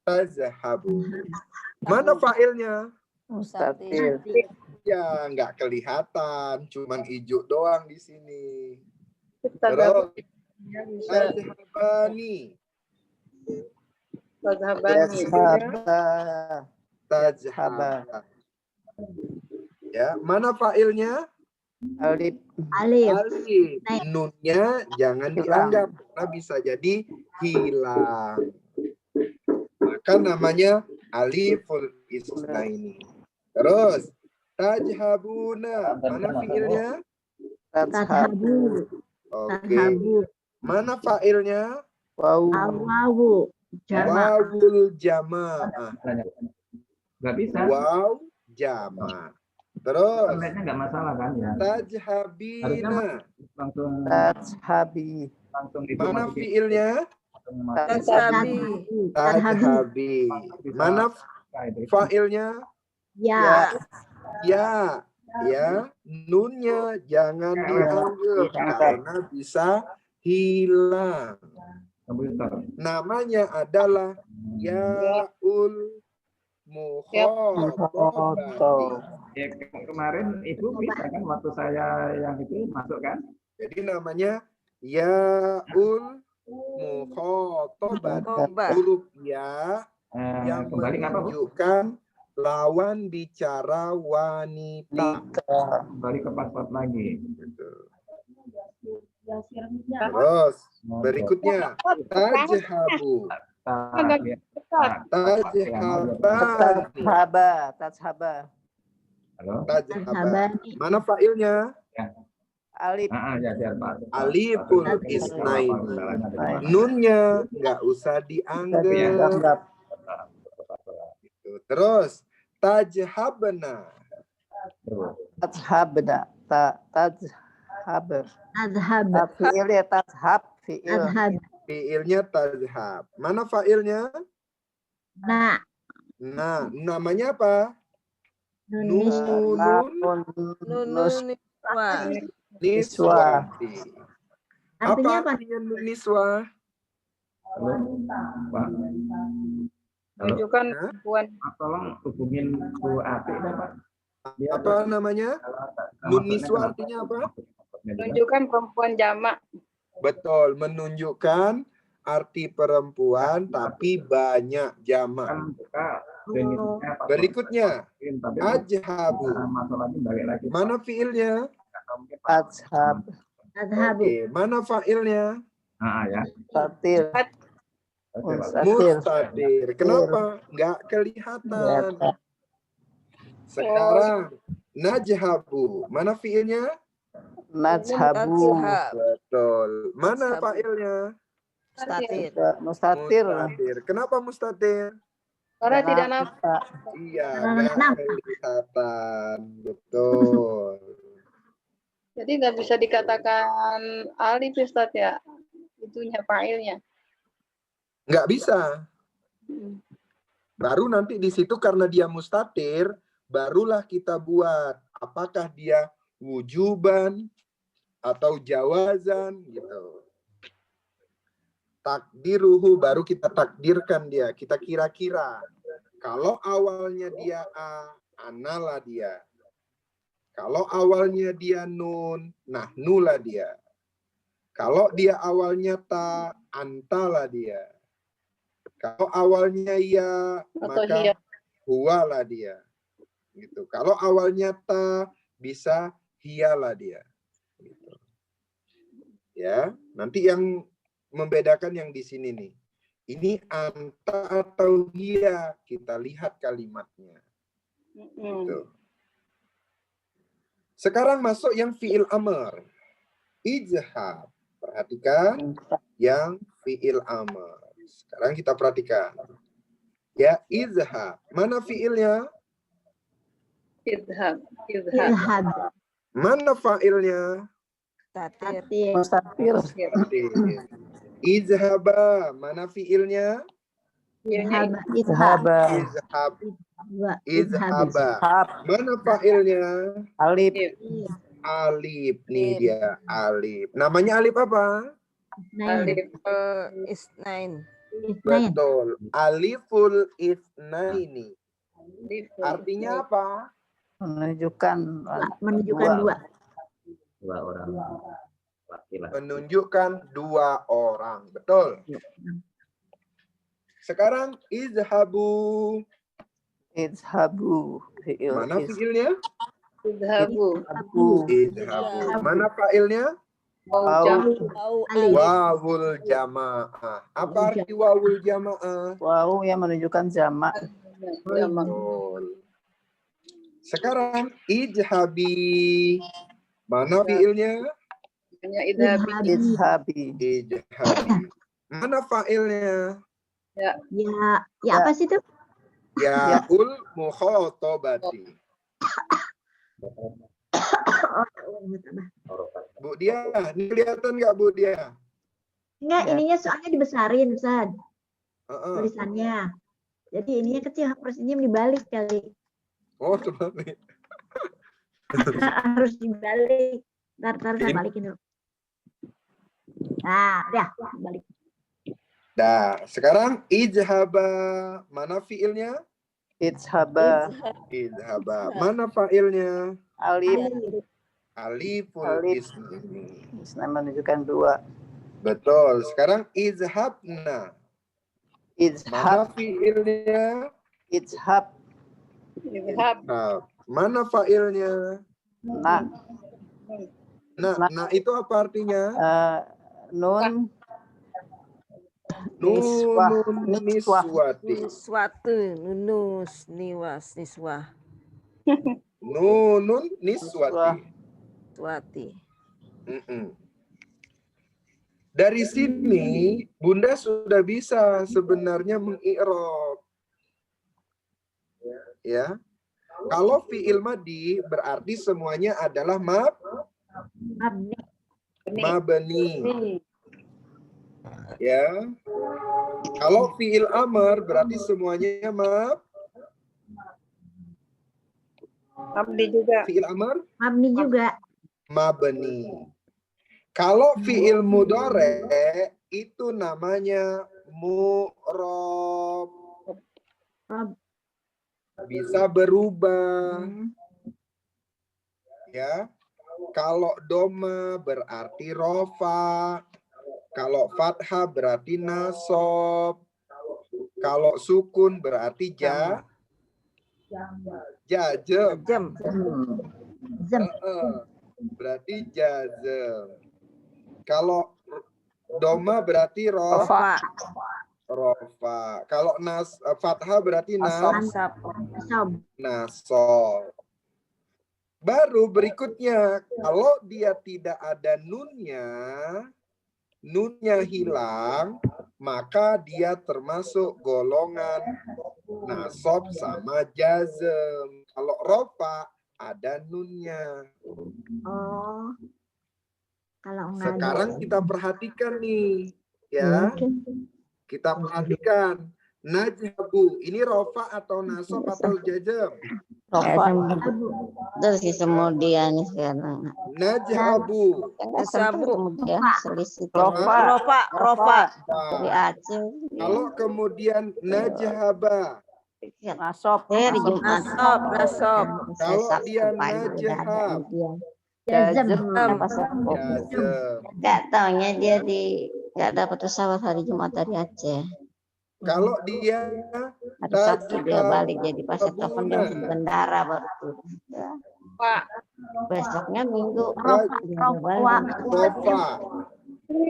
Tajhabu. Mana fa'ilnya? Mustatir. Ya, nggak kelihatan, cuman hijau doang di sini. Tadhabu. Terus Ya, bisa. tajhabani. Tadhabani. Yadhhaba. Tajhaba. Ya, mana fa'ilnya? Alif. Alif. Alif. Nunnya jangan Hilang. dianggap karena bisa jadi hilang. Maka namanya aliful isnaini. Terus tajhabuna. Mana fiilnya? Tadhabu. Oke. Tadhabu. Mana fa'ilnya? Wawu. Awawu. Jama. Wawul jamaah. Nggak bisa. Waw jama'. Terus Internetnya nggak masalah kan ya. tajhabina. Langsung Tadhhabi. langsung itu Mana masukin. fiilnya? Langsung masukin. Tadhabi. Tajhabi. Mana Nah, itu. fa'ilnya? Ya. Ya. Ya. Nunnya jangan dianggap karena bisa hilang. Komputer. Namanya adalah yaul mukhatabati. Ya, kemarin ibu bisa kan waktu saya yang itu masuk kan? Jadi namanya yaul mukhatabati. Mukhatabah. Huruf ya Yang Kembali ngapa, Bu? menunjukkan lawan bicara wanita. Kembali ke pasport lagi. Terus berikutnya tajhabu. Tajhabani. Tashaba. Halo? Tajhaba. Mana fa'ilnya? Alif. Ya, biar Pak. Aliful isnaini. Nunnya nggak usah dianggap. Gitu. Terus tajhabna. Tazhabna. Tazhab. Adhab. Fi'il ya tazhab. Fi'il. Adhab. Fi'ilnya tajhab. Mana fa'ilnya? Nah. Nah, namanya apa? Nunun. Niswati. Artinya apa? Artinya niswa? Halo, Pak. Halo. Menunjukkan perempuan. Tolong hubungin Bu Ati, Pak. Apa namanya? Nun niswa artinya apa? Menunjukkan perempuan jamak. Betul, menunjukkan arti perempuan tapi banyak jamak. Berikutnya, ajhabu. Mana fiilnya? Tazhab. Adhabu. Oke, mana fa'ilnya? Ya. Mustatir. Mustatir. Kenapa? Nggak kelihatan. Sekarang, najhabu. Mana fiilnya? Najhabu. Betul. Mana fa'ilnya? Mustatir. Kenapa mustatir? Karena tidak nampak. Iya, nggak kelihatan. Betul. Jadi nggak bisa dikatakan alif Ustaz ya. Itunya fa'ilnya. Nggak bisa. Baru nanti di situ karena dia mustatir, barulah kita buat apakah dia wujuban atau jawazan gitu. Takdiruhu baru kita takdirkan dia, kita kira-kira. Kalau awalnya dia a, analah dia. Kalau awalnya dia nun, nahnulah dia. Kalau dia awalnya ta, antalah dia. Kalau awalnya ya, maka huwalah dia. Gitu. Kalau awalnya ta, bisa hiyalah dia. Gitu. Ya, nanti yang membedakan yang di sini nih. Ini anta atau hiya, kita lihat kalimatnya. Gitu. Sekarang masuk yang fi'il amr. Ijhab. Perhatikan yang fi'il amr. Sekarang kita perhatikan. Ya, izhab. Mana fi'ilnya? Idhab. Idhab. Mana fa'ilnya? Mustatir. Izhaba. Mana fi'ilnya? Idhab. Izhaba. Izhab. Izhaba. Mana fa'ilnya? Alif. Alif. Nih dia, alif. Namanya alif apa? Alif Isnain. Betul. Aliful isnaini. Artinya apa? Menunjukkan dua. Dua orang laki-laki. Menunjukkan dua orang. Betul. Sekarang izhabu. Izhabu. Mana fiilnya? Idhabu. Izhabu. Mana fa'ilnya? Wawul jamaah. Apa arti wawul jamaah? Wawu yang menunjukkan jamak. Betul. Sekarang ijhabi. Mana fiilnya? Izhabi. Ijhabi. Mana fa'ilnya? Ya apa sih itu? Yaul mukhatabati. Bu Dia, ini kelihatan nggak Bu Dia? Enggak, ininya soalnya dibesarin, Ustaz. Tulisannya. Jadi ininya kecil, harus ini dibalik kali. Oh, terbalik. Harus dibalik. Ntar saya balikin dulu. Nah, dah, balik. Nah, sekarang ijhaba. Mana fiilnya? Izhaba. Ijhaba. Mana fa'ilnya? Alif. Aliful ismi. Isna menunjukkan dua. Betul. Sekarang izhabna. Mana Izhab. fiilnya? Izhab. Izhab. Mana fa'ilnya? Nah. Nah itu apa artinya? Nun. Nunun Niswah. niswati. Niswatu, nunus, niwas, niswah, Nunun niswati. swati. Dari sini Bunda sudah bisa sebenarnya mengi'rab. Ya. Kalau fi'il madi berarti semuanya adalah mabni. Ya. Kalau fi'il amr berarti semuanya Mabni juga. fi'il amr Mabni juga. mabni. Kalau fi'il mudhari itu namanya mu'rab. Bisa berubah. Ya. Kalau doma berarti rofa. Kalau fathah berarti nasab. Kalau sukun berarti jazm. Jam. Berarti jazm. Kalau doma berarti rofa. Kalau fathah berarti nasab. Baru berikutnya, kalau dia tidak ada nunnya hilang, maka dia termasuk golongan nasab sama jazm. Kalau rofa ada nunnya. Oh. Kalau enggak Sekarang kita perhatikan nih, ya. Kita perhatikan najhabu. Ini rofa atau nasab atau jazm? Rofa. Terus kemudian sekarang. Najhabu. Kemudian selisih. Rofa. Dari Aceh. Kalau kemudian najhaba. Nasab. Dari Jumat. Nasab. Kalau dia najhab. Jazm. Gak taunya dia gak dapat pesawat hari Jumat dari Aceh. Kalau dia Hari Sabtu dia balik jadi pas telepon dia masih di bandara baru turun. Pak. Besoknya Minggu rofa.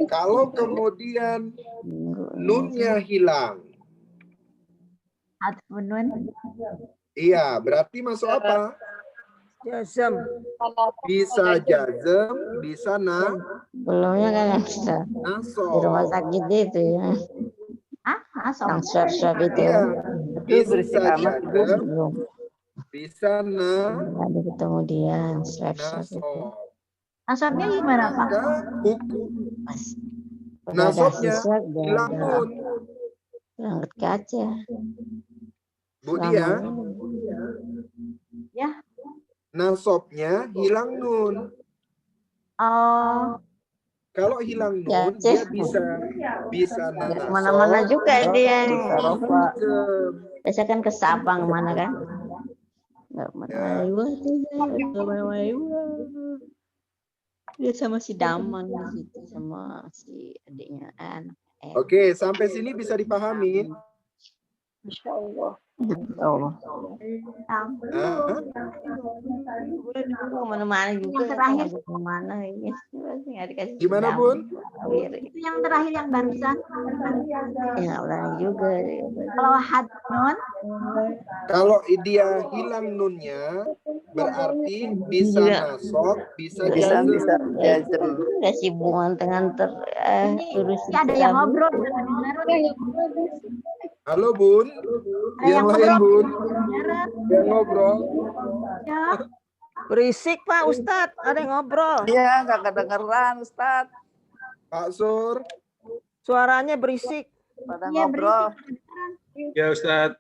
Kalau kemudian nunnya hilang. nun. Iya, berarti masuk apa? Jazm. Bisa jazm, bisa belumnya kan bisa di rumah sakit itu ya. Yang swab itu. Iya, bisa jazm, Belum. bisa Ada ketemu dia swab itu. Nasabnya gimana Pak? maka hukum Udah ada nasabnya swab hilang nun. berangkat ke Aceh. Bu dia, Ya. nasabnya hilang nun. Oh. Kalau hilang Ya, nun, dia bisa nasab. Mana-mana juga dia. Bisa rofa. Biasa kan ke Sabang mana kan? Nggak mana dia sama si Daman di situ sama si adiknya anak. Oke, sampai sini bisa dipahami. Insya Allah. Allah. Mana-mana juga. Yang terakhir. Mana ini? Gimana, Bun? Itu yang terakhir yang barusan. Ya, ulang juga. Kalau had nun, Kalau dia hilang nunnya, berarti bisa nasab, bisa Bisa jazm. jazm. Udah sibuk nganter terus. ada yang ngobrol. Halo, Bun. Ada Yang lain, Bun. Yang ngobrol. Ya. Berisik Pak Ustadz, ada yang ngobrol. Iya, nggak kedengeran, Ustadz. Pak Sur. Suaranya berisik. Pada Iya, ngobrol. Ya Ustadz.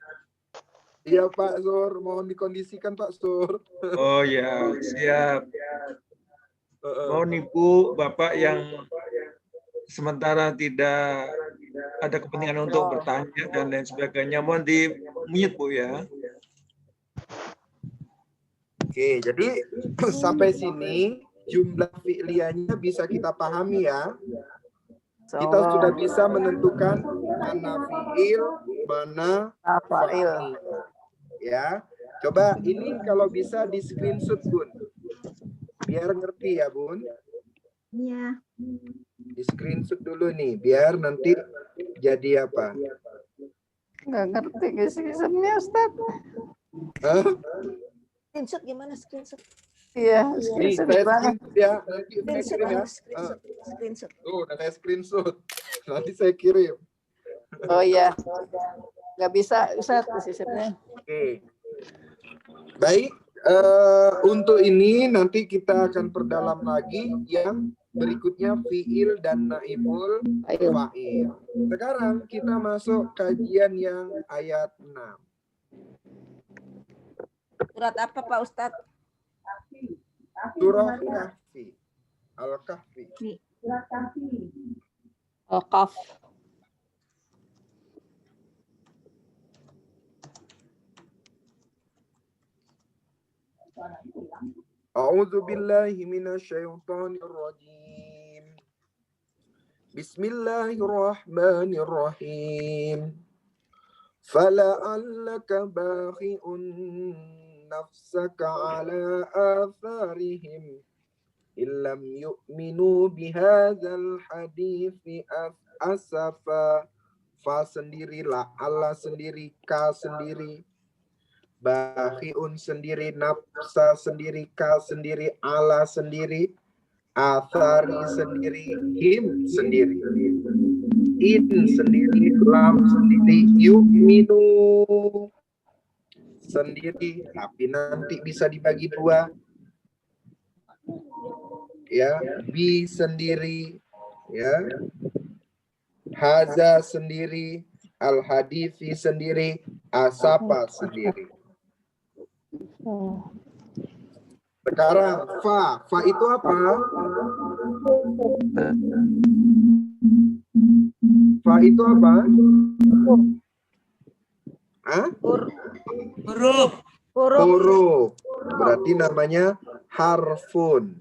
Iya, Pak Sur. Mohon dikondisikan, Pak Sur. Oh ya, siap. Mau nipu Bapak yang sementara tidak ada kepentingan untuk bertanya dan lain sebagainya. Mohon di-mute, Bu ya. Oke, jadi sampai sini jumlah fi'liyahnya bisa kita pahami ya. Kita sudah bisa menentukan mana fiil, mana fa'il. Ya, coba ini kalau bisa di screenshot Bun, biar ngerti ya Bun. Iya. Di screenshot dulu nih, biar nanti jadi apa? Nggak ngerti screenshotnya Ustaz. Hah? Screenshot gimana screenshot? Iya, Nih, screenshot saya gimana? screenshot ya, nanti saya Screenshot, kirim ya. screenshot. Tuh, udah saya screenshot. Nanti saya kirim. Oh iya. Nggak bisa Ustaz screenshotnya. Oke. Baik, untuk ini nanti kita akan perdalam lagi yang berikutnya fiil dan naibul fa'il. Sekarang kita masuk kajian yang ayat 6. Surat apa Pak Ustadz? Surah Kahfi. Al-Kahfi. Al-Qaf. A'udzu billahi minasyaitonir rajim. Bismillahirrahmanirrahim. Fala'allaka bakhi'un nafsaka ala atharihim illam yu'minu bihadzal hadithi asafa. Fa sendirilah, Allah sendiri, ka sendiri, bakhi'un sendiri, nafsa sendiri, ka sendiri, ala sendiri, athari sendiri, him sendiri, in sendiri, lam sendiri, yu'minu sendiri, tapi nanti bisa dibagi dua. Ya, bi sendiri, ya, haza sendiri, al-hadithi sendiri, asapa sendiri. Sekarang fa itu apa? Fa itu apa? Hah? Huruf. Huruf. Berarti namanya harfun.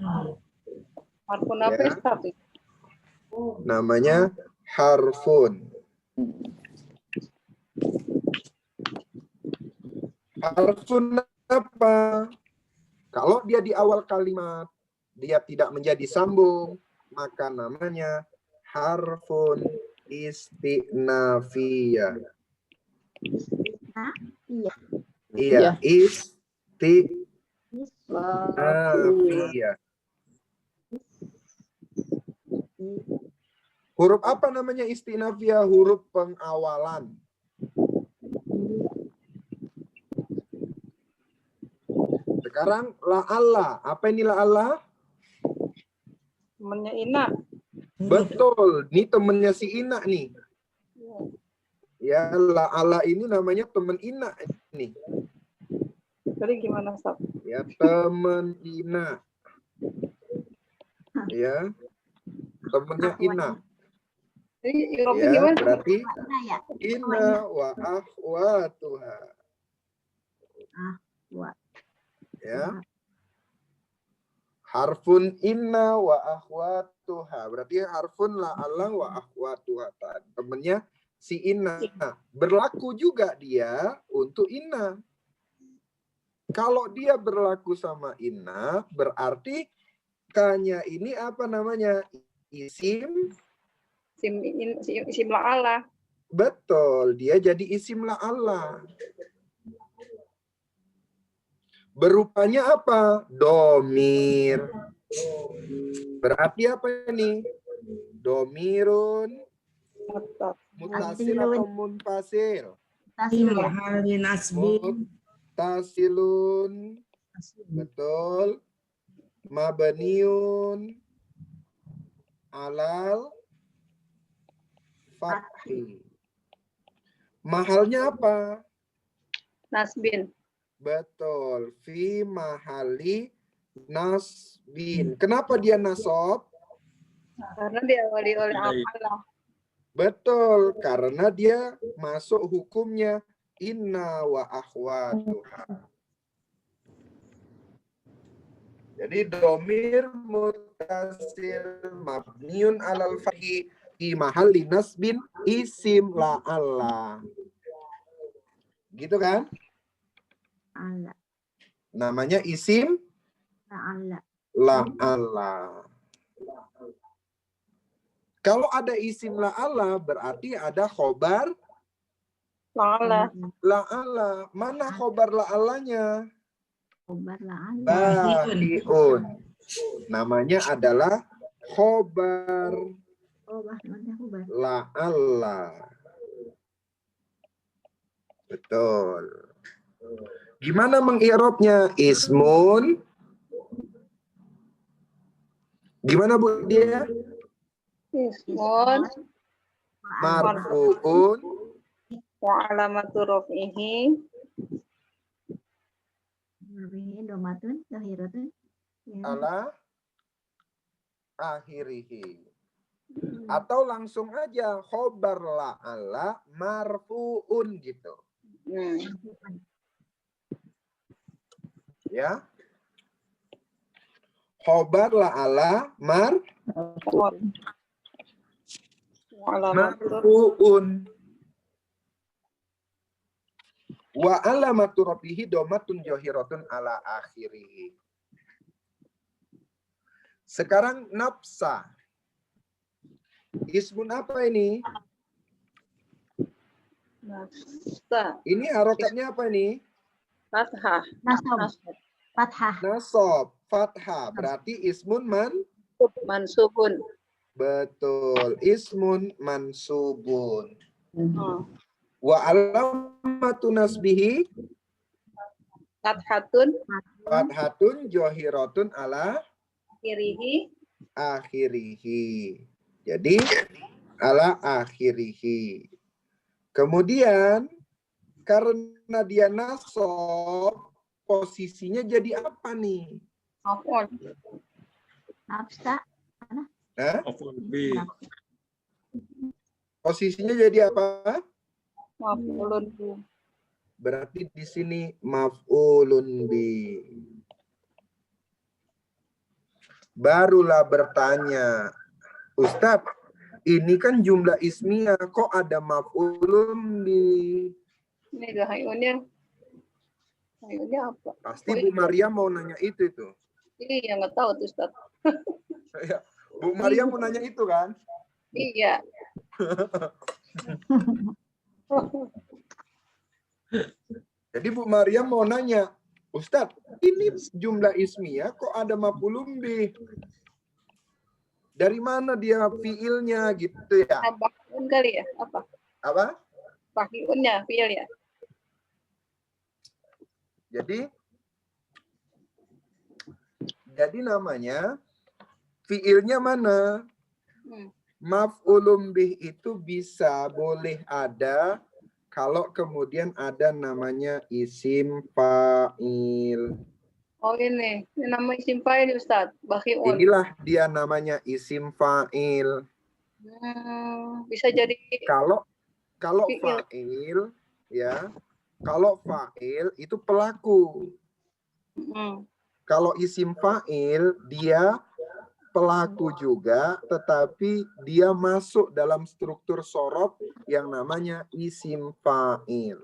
Harfun apa Ya. Ustaz? Namanya harfun. Harfun apa? Kalau dia di awal kalimat, dia tidak menjadi sambung, maka namanya harfun istinafiyah. Iya. Iya, istinafiyah. Huruf apa namanya istinafiyah? Huruf pengawalan. Sekarang la'alla. Apa ini la'alla? Temennya Ina. Betul. Ini temennya si Ina nih. Ya, la'alla ini namanya temen Ina nih. Jadi gimana Ustaz? Ya, temen Ina. Ya. Temennya Ina. Jadi Europe Ya, gimana? berarti Ya. Inna wa akhwatuha. Buat. Ya. Harfun inna wa akhwatuha. Berarti harfun la'alla wa akhwatuha. Temennya si Inna. Berlaku juga dia untuk Inna. Kalau dia berlaku sama Inna, berarti K-nya ini apa namanya? Isim. Isim la'ala. Betul, dia jadi isim la'alla. Berupanya apa? Domir. Berarti apa ini? Domirun mutasil atau munfasil? Mutasilun. Betul. Mabniun alal fathi. Mahalnya apa? Nasbin. Betul. Fi mahali nasbin. Kenapa dia nasab? Karena diawali oleh Allah. Betul. Karena dia masuk hukumnya inna wa akhwatuha. Jadi domir mutasil mabniun alal fathi fi mahalli nasbin isim la'alla. Gitu kan? La'alla. Namanya isim La'alla. la'alla. Kalau ada isim la'alla berarti ada khobar La'alla. la'alla. Mana khobar la'allanya? Khobar la'alla. Bahiun. Namanya adalah khobar Oh, mana khobar? la'alla. Betul. Gimana mengi'rabnya? Ismun. Gimana Bu dia? Ismun Marfu'un wa alamatu raf'ihi Ini domatun, zahiratun. Ya. ala akhirihi. Atau langsung aja khobar la'alla marfu'un gitu. Ya. Khobar la'alla marfu'un. Wa alamatu rafihi domatun jahiratun ala akhirihi. Sekarang nafsa. Ismun apa ini? nafsa Ini harokatnya apa ini? fathah Nasab. Fathah. Nasob. Fathah. Berarti ismun mansubun. betul. Ismun mansubun. Wa alamatu nasbihi Fathatun jahiratun ala akhirihi. Jadi ala akhirihi. Kemudian karena dia nasob, posisinya jadi apa nih? Nafsa. Hah? Maf'ul bih. Posisinya jadi apa? maf'ulun Berarti di sini maf'ulun bi. Barulah bertanya, Ustadz, ini kan jumlah ismiyah, kok ada maf'ulun bi? ini gahayunnya apa? Pasti Bu Maria mau nanya itu. Iya, nggak tahu tuh Ustaz. Bu Maria mau nanya itu kan? Iya. Jadi Bu Maria mau nanya, Ustadz, ini jumlah ismiyah kok ada maf'ulun bih? Dari mana dia fiilnya gitu ya? Bahiun kali ya? Apa? Apa? Bahiunnya, fiil ya? Jadi namanya fiilnya mana? Hmm. Maf'ulun bih itu bisa boleh ada kalau kemudian ada namanya isim fa'il. Oh ini nama isim fa'il Ustaz, bahiun. Inilah dia namanya isim fa'il. Bisa jadi Kalau fiil. fa'il ya, kalau fa'il itu pelaku. Kalau isim fa'il dia pelaku juga, tetapi dia masuk dalam struktur sorof yang namanya isim fa'il.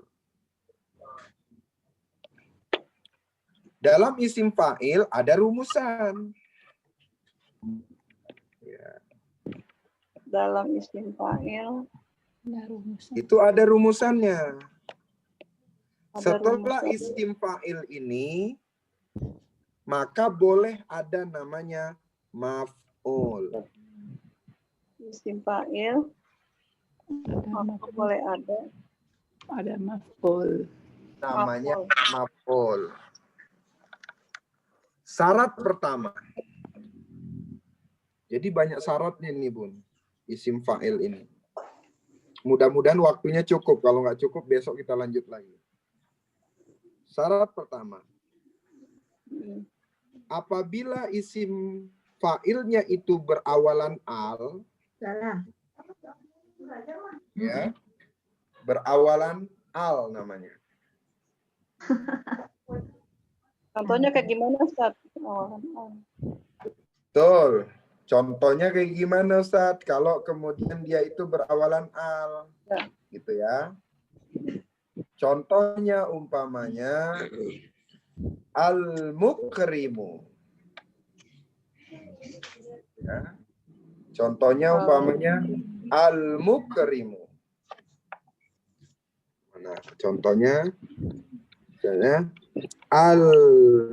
Dalam isim fa'il ada rumusan. Ya. Dalam isim fa'il Itu ada rumusannya. Ada Setelah rumusan. isim fa'il ini, maka boleh ada namanya maf'ul. Isim fa'il maka boleh ada maf'ul. Namanya maf'ul. Syarat pertama. Jadi banyak syaratnya nih Bun. Isim fa'il ini. Mudah-mudahan waktunya cukup. Kalau nggak cukup besok kita lanjut lagi. Syarat pertama. Apabila isim fa'ilnya itu berawalan al. Ya. Berawalan al namanya. Contohnya kayak gimana Ustaz? Betul. Contohnya kayak gimana Ustaz? Kalau kemudian dia itu berawalan al, gitu ya. Contohnya umpamanya al-mukrimu. Ya. Contohnya umpamanya al-mukrimu. Nah, contohnya misalnya al-mukrimu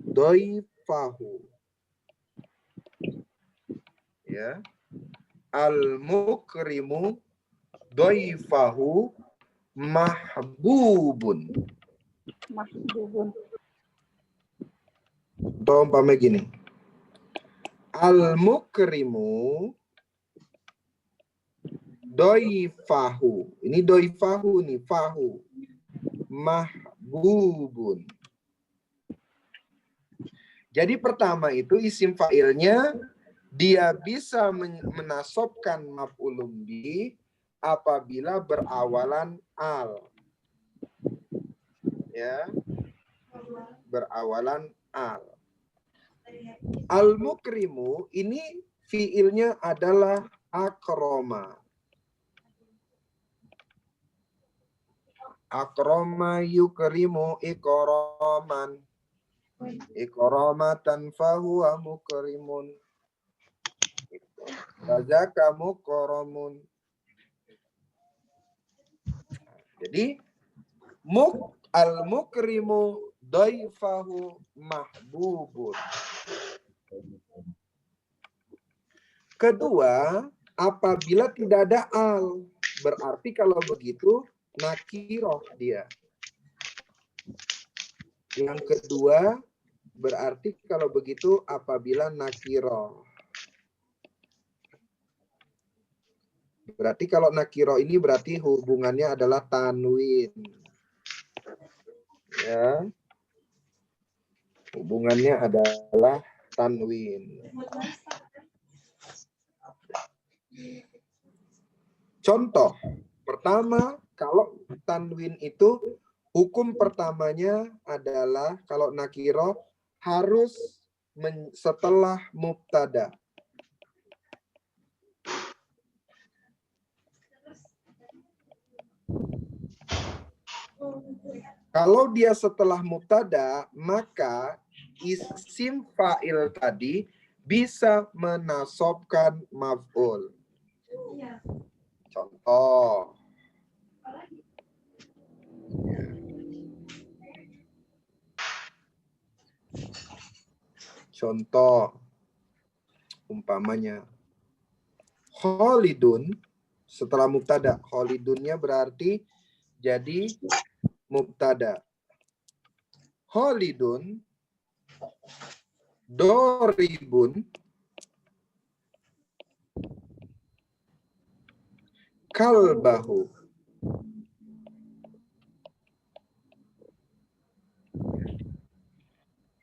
doifahu. Ya. Al-mukrimu doifahu mahbubun. Mahbubun. Contoh umpamanya gini. Al-mukrimu doifahu. Ini doifahu nih, fahu. Mahbubun. Jadi pertama itu isim fa'ilnya dia bisa menasobkan maf'ulun bih apabila berawalan al. Ya. Berawalan al. Al-mukrimu ini fiilnya adalah akroma. Akroma yukrimu ikroman. Ikromatan fahuwa mukrimun. Rajaka mukromun. Jadi al-mukrimu doifahu mahbubun. Kedua, apabila tidak ada al, berarti kalau begitu nakiroh dia. Yang kedua, berarti kalau begitu apabila nakiroh. Berarti kalau nakiroh ini berarti hubungannya adalah tanwin. Ya. Hubungannya adalah tanwin. Contoh, pertama, kalau tanwin itu hukum pertamanya adalah kalau nakiro harus setelah mubtada. Kalau dia setelah mubtada, maka isim fa'il tadi bisa menasobkan maf'ul. Contoh. Contoh. Umpamanya. Khalidun. Setelah mubtada. Khalidunnya berarti jadi mubtada. Khalidun. Doribun. Kalbahu.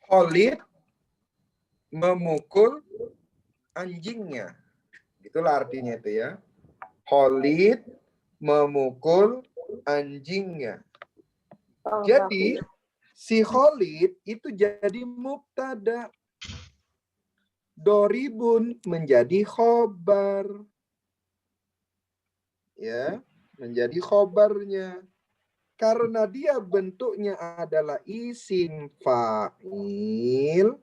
Khalid memukul anjingnya. Itulah artinya itu ya. Khalid memukul anjingnya. Jadi si Khalid itu jadi mubtada. Doribun menjadi khobar. Ya, menjadi khobarnya. Karena dia bentuknya adalah isim fa'il,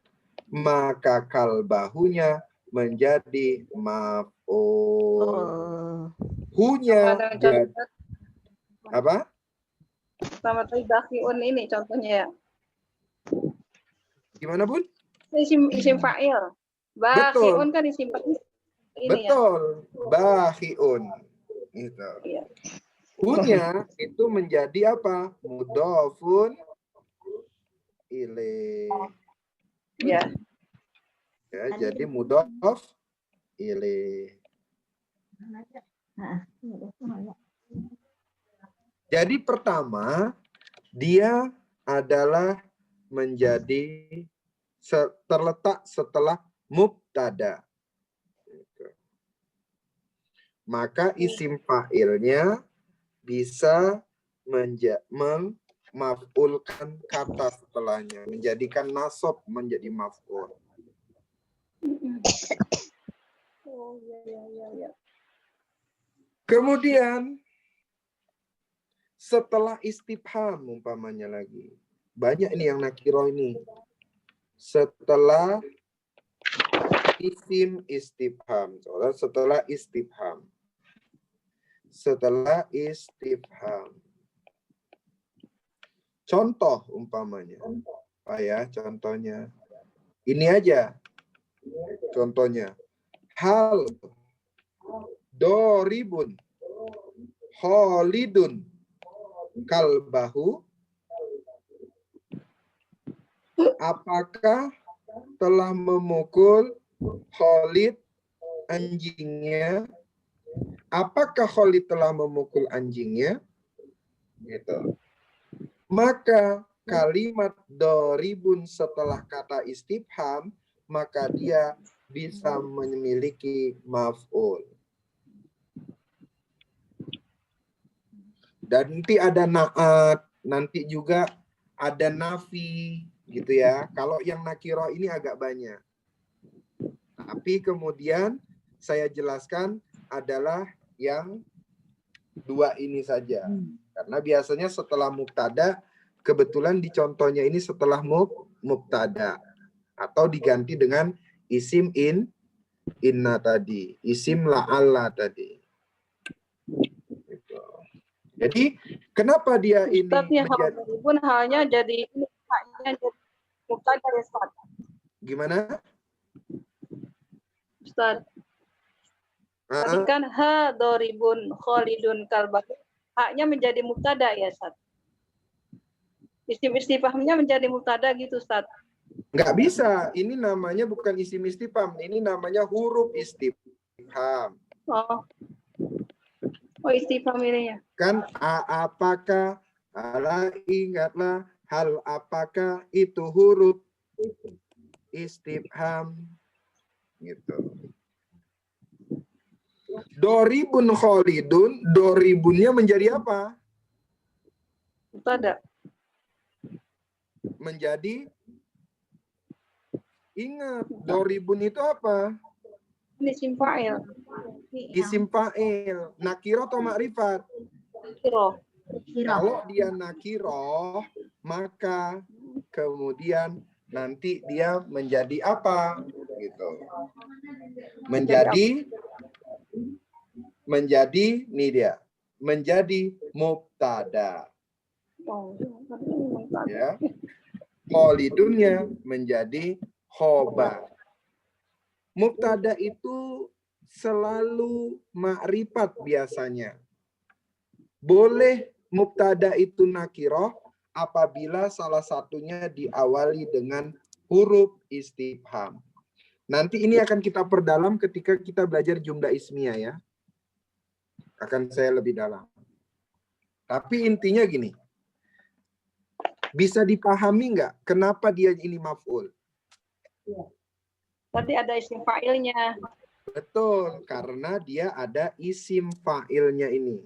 maka kalbahunya menjadi maf'ul. Hunya jadi apa? Sama tadi bakiun ini contohnya ya. Gimana, Bun? Isim fa'il. Bakiun kan isim fa'il. Betul. Ya? Bakiun. Gitu. Iya. Hunya itu menjadi apa? Mudhofun ilaih. Ya. Ya, jadi mudhof ilaih. Jadi pertama dia adalah menjadi terletak setelah mubtada. Maka isim fa'ilnya bisa maf'ulkan kata setelahnya, menjadikan nasab menjadi maf'ul. Oh, ya. Kemudian setelah istifham umpamanya lagi. Banyak ini yang nakiro ini. Setelah isim istifham. Setelah istifham. Setelah istifham. Contoh umpamanya. Apa ya contohnya? Ini aja. Contohnya. Hal doribun Khalidun kalbahu. Apakah telah memukul Khalid anjingnya? Apakah Khalid telah memukul anjingnya? Gitu. Maka kalimat doribun setelah kata istifham, maka dia bisa memiliki maf'ul. Dan nanti ada na'at, nanti juga ada nafi, gitu ya. Kalau yang nakiro ini agak banyak. Tapi kemudian saya jelaskan adalah yang dua ini saja. Karena biasanya setelah mubtada, kebetulan di contohnya ini setelah mubtada. Atau diganti dengan isim inna tadi. Isim la'alla tadi. Gitu. Jadi, kenapa dia ini Ustadznya menjadi... pun halnya jadi mubtada ya, Ustaz. Gimana? Ustaz. Tadi kan ha doribun Khalidun kalbahu. Haknya menjadi mubtada ya, Ustaz. Isim istifhamnya menjadi mubtada gitu, Ustaz. Nggak bisa. Ini namanya bukan isim istifham. Ini namanya huruf istifham. Oh, istifham ini ya. Kan apakah, ala ingatlah, hal apakah itu huruf istifham. Gitu. Doribun Khalidun, doribunnya menjadi apa? Mubtada. Menjadi, ingat, doribun itu apa? Isim fa'il. Isim fa'il. Nakiro atau makrifat? Nakiro. Kalau dia nakiro, maka kemudian nanti dia menjadi apa? Gitu. Menjadi nih dia. Menjadi mubtada. Ya. Khalidunnya menjadi khobar. Mubtada itu selalu makrifat biasanya. Boleh mubtada itu nakiroh apabila salah satunya diawali dengan huruf istifham. Nanti ini akan kita perdalam ketika kita belajar jumlah ismiyah ya. Akan saya lebih dalam. Tapi intinya gini. Bisa dipahami nggak kenapa dia ini maf'ul? Tadi ada isim fa'ilnya. Betul, karena dia ada isim fa'ilnya ini.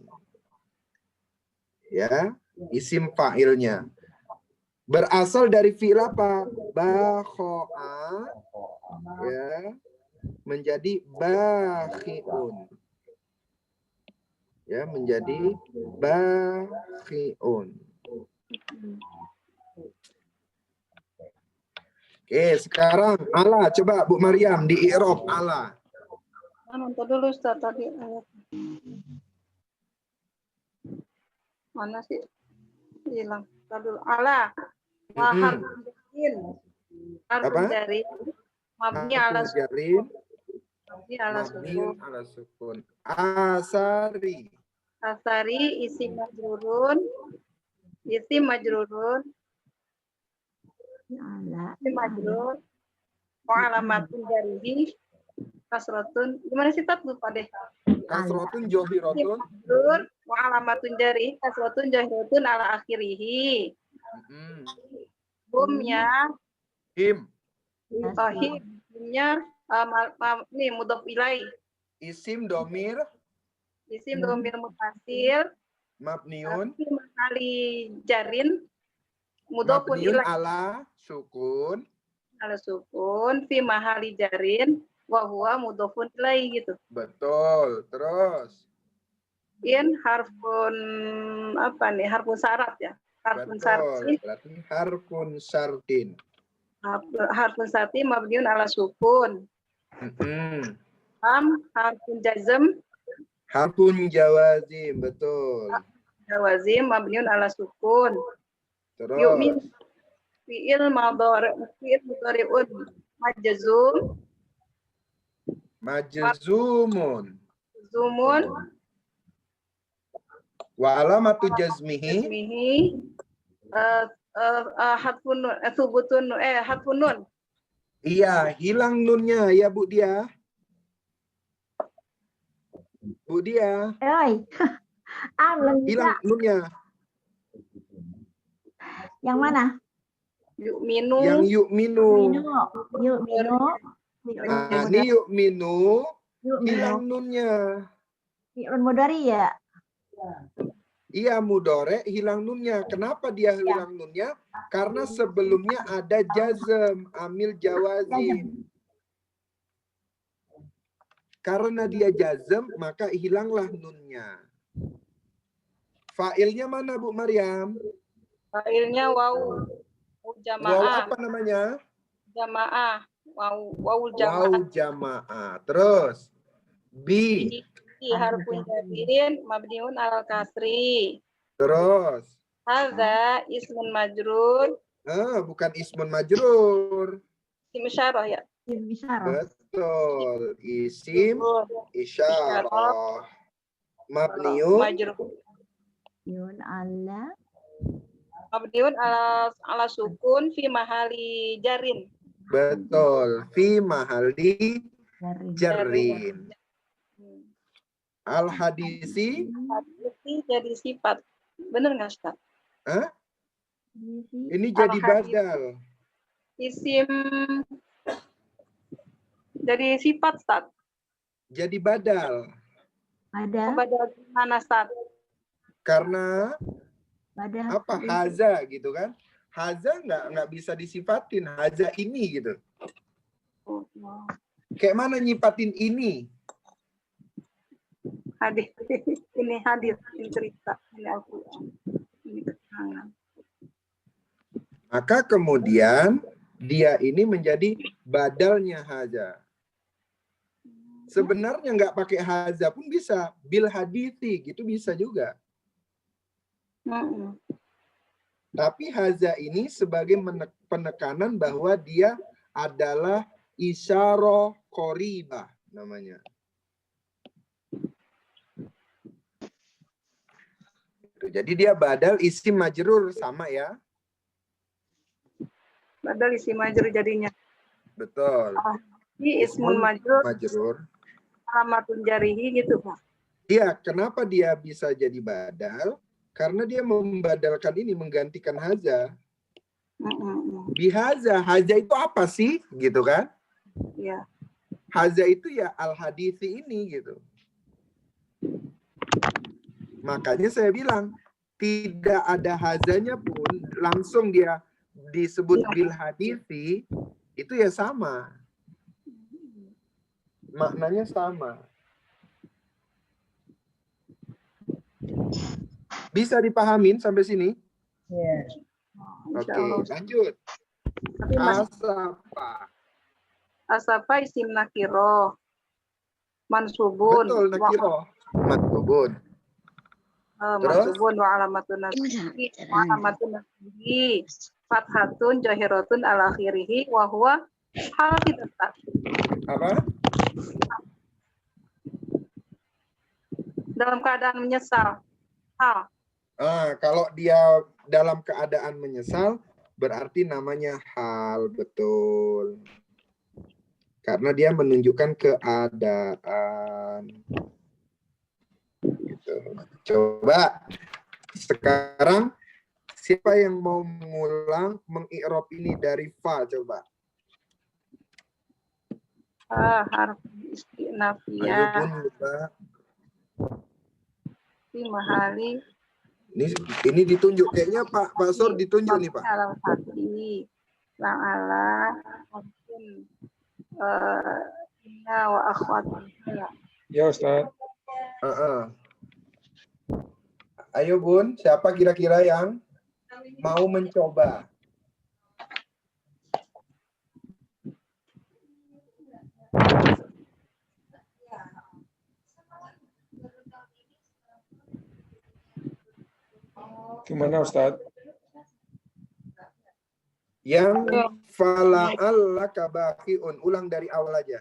Ya, isim fa'ilnya. Berasal dari fi'il apa? Bakho'a, ya, menjadi bakhi'un. Ya, menjadi bakhi'un. Oke, sekarang ala, coba Bu Maryam di i'rab ala. Nonton dulu Ustaz tadi ayat. Mana sih? Hilang. Dulu ala. Wahar harfun dari mabni ala sukun. Mabni ala sukun. Asari. Asari isim majrurun. Isim majrurun. Isim majrur. Wa alamatun jarihi kasratun. Gimana sih Tat? Lupa deh. Kasratun johiratun. Wa alamatun jari kasratun johiratun ala akhirihi. Humnya Him. Himnya nih mudhof ilai. Isim domir. Isim domir mutasil. Mabniun. Kali jarin mudhofun Mabniun ilaih ala sukun. ala sukun fi mahali jarin wa huwa mudhofun ilaih gitu. Betul. Terus. In harfun apa nih? Harfun syarat ya. Harfun Betul. syarti. Berarti harfun syartin. Harfun syarti mabniun ala sukun. Harfun jazm. Harfun jawazim. Betul. Jawazim mabniun ala sukun. Terus. Yu'min fi'il mudhari'un majzum. Majzumun. Zumun. Wa alamatu jazmihi. Jazmihi. Hatfun thubutun hatfun nun. Iya, hilang nunnya ya Bu Dia. Bu Dia. Oi. Belum Hilang bisa. nunnya. Yang mana? Yu'minu. Yang yu'minu. Yu'minu. Nah, ini yu'minu. Yu'minu. Hilang nunnya. Fi'il mudhari ya? Iya, mudore hilang nunnya. Kenapa dia hilang nunnya? Karena sebelumnya ada jazm, amil jawazim. Karena dia jazm, maka hilanglah nunnya. Fa'ilnya mana Bu Maryam? Fa'ilnya waw jamaah. Waw apa namanya? Jamaah. Waw Waw jamaah. jamaah. Terus bi. Harfun jarin mabniun al kasri. Terus. Hadza ismun majrur. Bukan ismun majrur. Isim isyarah ya. Isim isyarah. Betul. Isim isyarah. Mabniun. Majrur. Yun ala. Mabniun ala sukun fi mahali jarin. Betul. Fi mahali jarin. Al hadisi. Hadisi jadi sifat. Benar nggak Ustaz? Ini jadi badal. Isim jadi sifat Ustaz. Jadi badal. Badal mana Ustaz? Karena Badal. apa? Haza gitu kan? Haza nggak bisa disifatin. Haza ini gitu. Kayak mana nyifatin ini? Hadir. Ini hadir. Ini cerita. Ini Al-Quran. Ini keterangan. Maka kemudian dia ini menjadi badalnya haza. Sebenarnya nggak pakai haza pun bisa. Bil hadithi gitu bisa juga. Tapi haza ini sebagai penekanan bahwa dia adalah isyarah qoribah namanya. Jadi dia badal isim majrur sama ya. Badal isim majrur jadinya. Betul. Ini ismun majrur. Alamatun jarihi gitu Pak. Iya, kenapa dia bisa jadi badal? Karena dia membadalkan ini, menggantikan haza. Bihaza, haza itu apa sih? Gitu kan? Iya. Haza itu ya al-hadithi ini gitu. Makanya saya bilang, tidak ada hazanya pun, langsung dia disebut bil hadithi, itu ya sama. Maknanya sama. Bisa dipahamin sampai sini? Iya. Oke, lanjut. Asapa. Asapa isim nakiro. Mansubun. Betul, nakiro. Mansubun. Mansubun wa alamatun nasbihi. Wa alamatun nasbihi. Fathatun jahiratun ala akhirihi. Wa huwa hal tidak. Apa? Dalam keadaan menyesal. Hal. Kalau dia dalam keadaan menyesal, berarti namanya hal, betul. Karena dia menunjukkan keadaan. Gitu. Coba sekarang siapa yang mau mengulang mengi'rab ini dari fa coba. Harf istinafiyah. Ayo pun coba. Fi mahali Ini ditunjuk kayaknya Pak Sur ditunjuk nih Pak. Alam hati, lang ala, mungkin inna wa akhwatiha. Ya Ustaz. Ayo Bun, siapa kira-kira yang mau mencoba? Gimana Ustaz? Yang fala'allaka baqi'un. Ulang dari awal aja.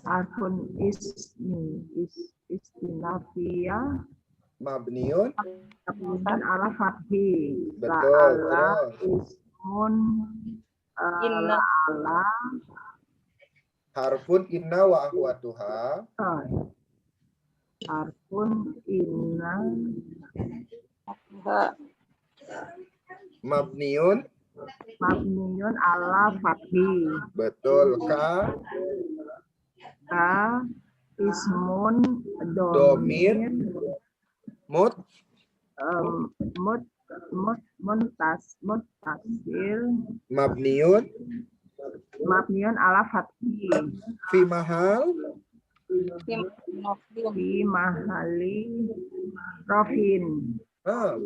Harfun istinafiyah Mabniun. dan ala fathi. Betul. Ismun Inna. ala Harfun inna wa akhwatuha. harfun inna Mabniun. mabniun ala fathi. Betul. Ka. Ismun Domir. Mut. Muntasil Mabniun. mabniun ala fathi. Fi mahal. Fi mahali rofin.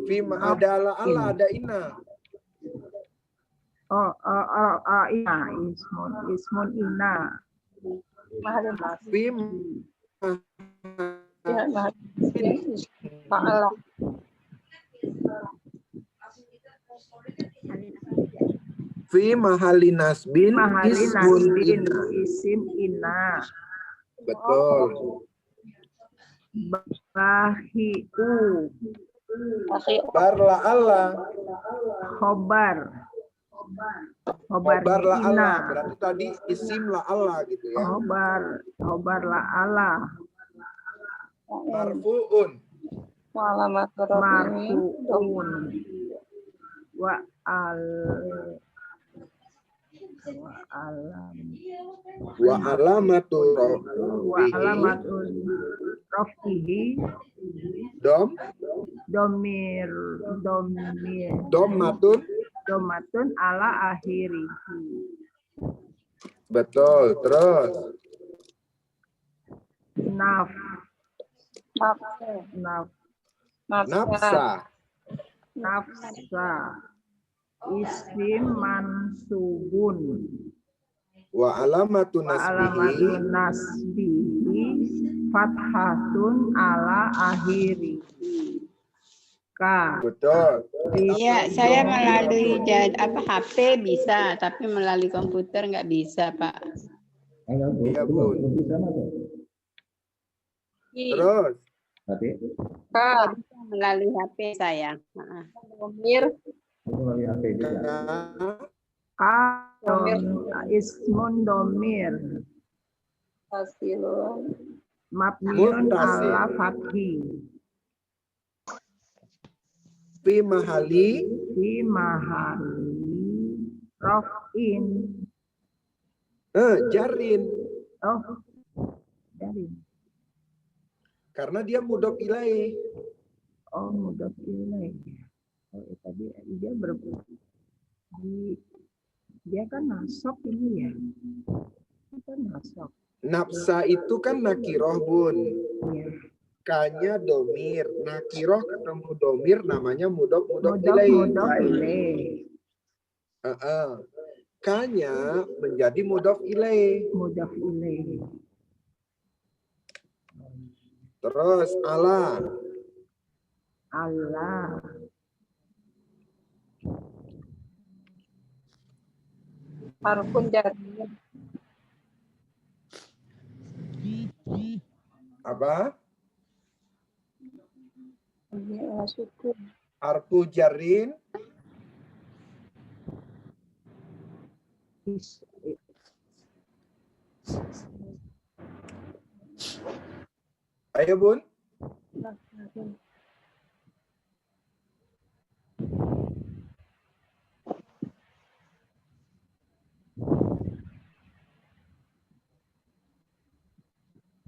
Fi ada ala ada inna. Ina ismun ina. Fi Ma'ala. Fi mahali nasbin ismun inna. Isim ina. Betul. Bahiu Bar la Allah. khobar Khobar la ina. Allah. Berarti tadi isim la Allah gitu ya. Khobar la ala Marfu'un. marfuun wa alamatu rafihi domatun ala akhiri. Betul. Terus nafsa. Isim mansubun Wa alamatu alamatu nasbihi. nasbihi fathatun ala akhiri. Betul. Iya, saya melalui HP bisa, tapi melalui komputer nggak bisa, Pak. Iya, Bun. Terus Melalui HP saya. Domir. Ismun domir Hasilun. mabniun ala fathi. Fi mahali raf'in jarin. Jarin. Karena dia mudhof ilaih. Mudhof ilaih. Tadi dia dia kan nasab ini ya. Kan nasab. Nafsa itu kan nakiroh, Bun. Iya. Kanya domir. Nakiroh ketemu domir namanya mudhof ilaih. Kanya menjadi mudhof ilaih. Terus ala. Harfun jariyah. Apa? Syukur. Harfu jarin. Ayo, Bun.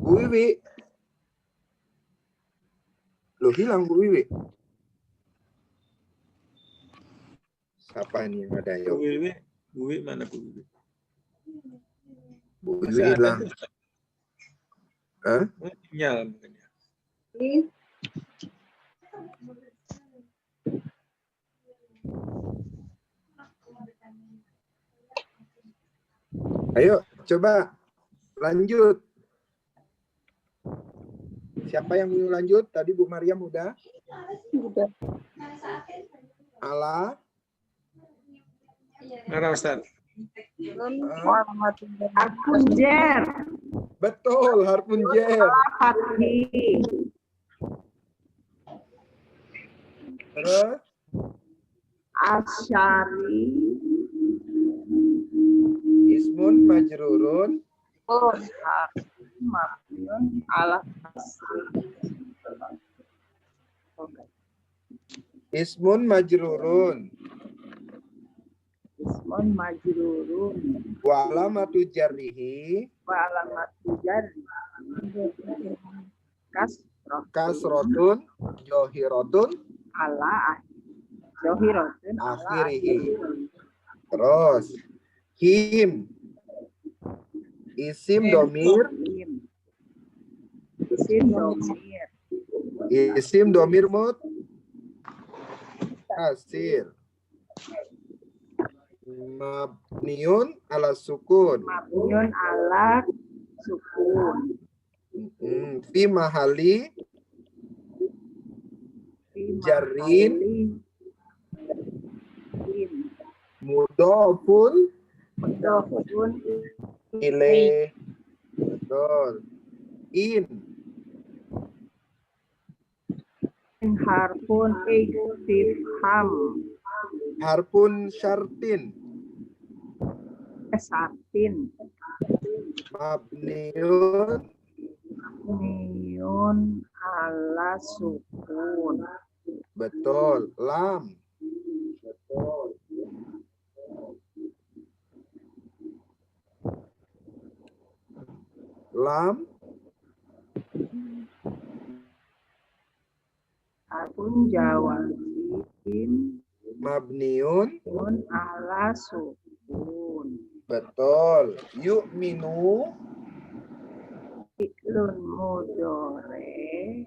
Bu Wiwi. Loh, hilang Bu Wiwi. Siapa ini yang ada? Bu Wiwi mana Bu Wiwi? Bu Wiwi hilang. Hah? Sinyal mungkin ya. Ayo, coba lanjut. Siapa yang mau lanjut? Tadi Bu Maryam udah? Udah. Ala. Mana Ustaz? Harfun jer. Betul, harfun jer. Fathi. Terus? Asyari. Ismun majrurun. Oh, mabniun ala kasri. Ismun majrurun. Ismun majrurun. Wa alamatu jarrihi. Wa alamatu jarri. Kasrotun. Johiratun. Ala Zohiratun. Akhirihi. Terus. Him. Isim domir. Isim domir. Isim domir mutasil. Mabniun ala sukun. Mabniun ala sukun. Fi mahali jarin mudhofun ilaih. Betul. In Harfun istifham. harfun syartin. Sartin. Mabniun Mabniun ala sukun. betul. Lam lam Harfun jawazim. mabniun Ala sukun. betul. Yu'minu Fi'lun mudhari.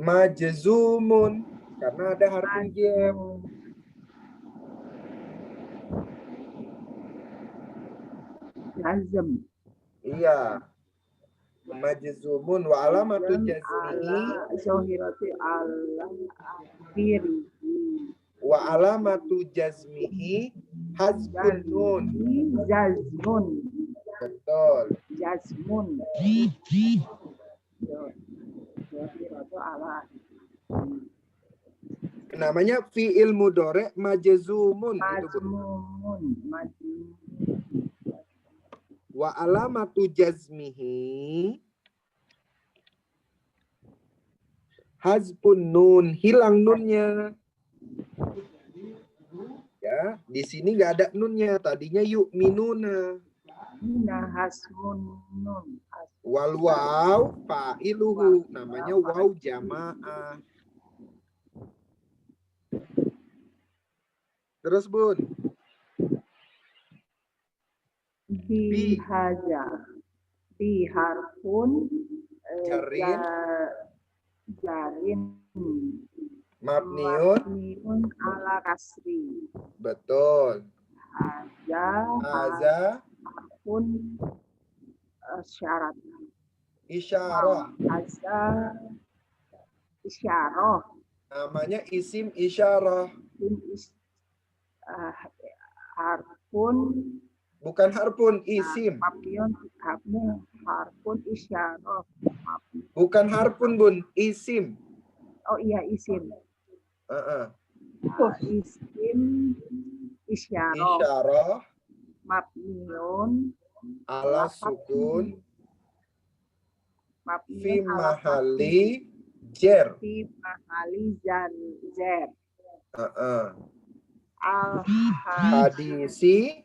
majzumun karena ada harfun jem. Jazm. Iya. Majzumun wa alamatu jazmihi Zohirati ala akhiri. wa alamatu jazmihi hazbun nun. Jazmun. Betul. Jazmun. Zohirati ala Namanya fi'il mudhari majzumun. majmumun. Wa alamatu jazmihi hazbun nun, hilang nunnya. Ya, di sini nggak ada nunnya. Tadinya yu'minuna. Hasmun nun. Wal waw fa'iluhu, namanya waw jamaah. Terus Bun. Bihaja. Biharfun jarin. Mabniun ala kasri. betul. Haza harfun syarat. Isyarah. Haza isyarah. Namanya isim isyarah. Harfun bukan harfun, isim. Harfun isyarah. Bukan harfun Bun, isim. Oh iya, isim. Isim isyarah. Isyarah Mabniun ala sukun fi mabniun ala mahali jer. fi mahali zer. Al Hadisi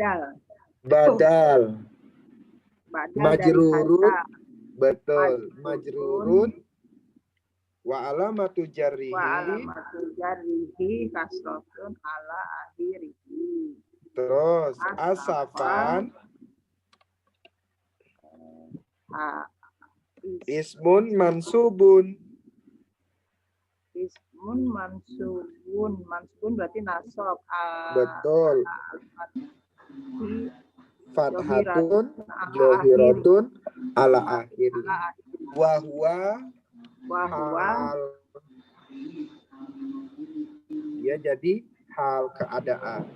badal. Badal. Badal dari Majrurun. hasa. Betul. Majrurun. Wa alamatu jarrihi. Wa alamatul jarrihi kasrotun ala akhirihi. Terus asafan. Ismun mansubun. Ismun mansubun. Mansubun berarti nasab. Betul. Fathatun Ala zohiratun ala akhiri. akhiri. Wahwa Wahwa hal. Ya, jadi hal keadaan.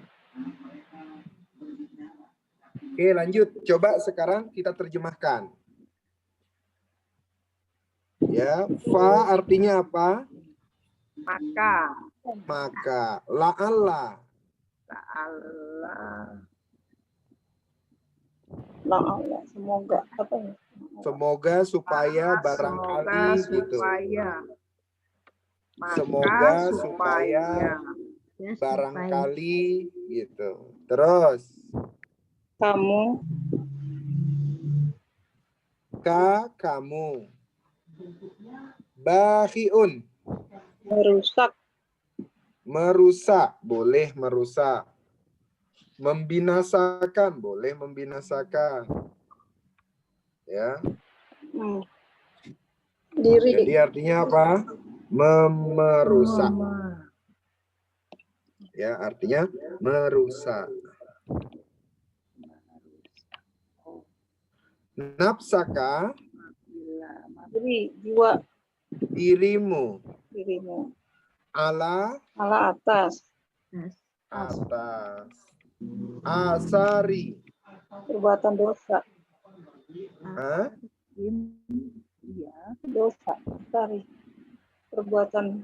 Oke, lanjut. Coba sekarang kita terjemahkan. Ya, fa artinya apa? maka Maka. La'alla. Allah Allah, semoga apa ya? Semoga supaya barangkali semoga gitu. supaya maka Semoga supaya Ya, barangkali gitu. Terus Kamu kamu. Bahiun. merusak. Merusak, boleh merusak. Membinasakan, boleh membinasakan. Ya. Diri. Jadi artinya apa? Merusak. Ya, artinya merusak. Nafsaka, Diri, jiwa. dirimu. Dirimu. Ala Atas. atas. Asari. Perbuatan dosa. Hah? Dosa. Sorry. Perbuatan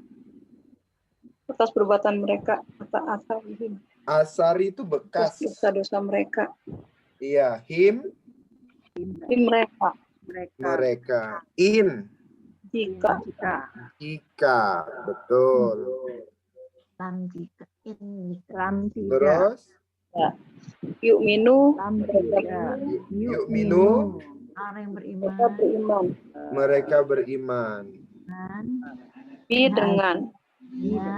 atas perbuatan mereka atau Asari itu bekas. dosa-dosa mereka. Iya, him mereka. In Jika betul. Terus yuk minum orang yang beriman. Mereka beriman. Dengan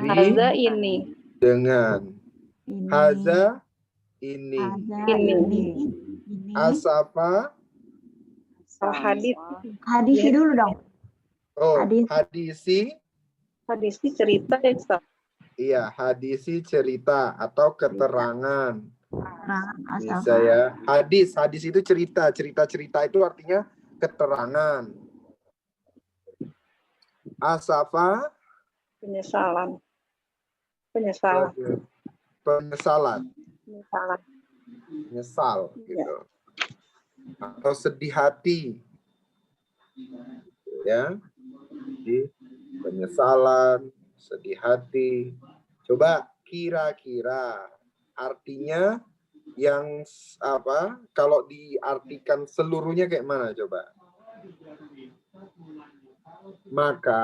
haza ini. Dengan haza ini. Asafa. Hadisi dulu dong. Oh, Hadisi cerita ya, Ustaz. Iya, hadisi cerita atau keterangan. Bisa Asal ya. Hadis itu cerita. Cerita itu artinya keterangan. Asafa. Penyesalan. Menyesal gitu. Atau sedih hati. Ya. Jadi, penyesalan, sedih hati. Coba kira-kira artinya yang apa? Kalau diartikan seluruhnya kayak mana coba? Maka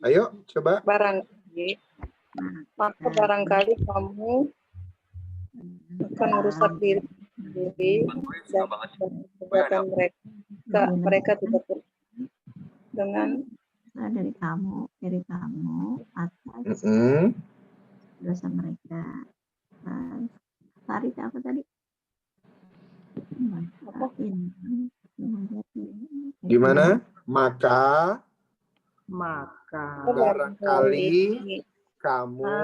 ayo coba. Barangkali kamu akan merusak diri dan perbuatan mereka tidak dengan dari kamu atas dosa mereka. Tarik apa tadi? Gimana? Maka barangkali kamu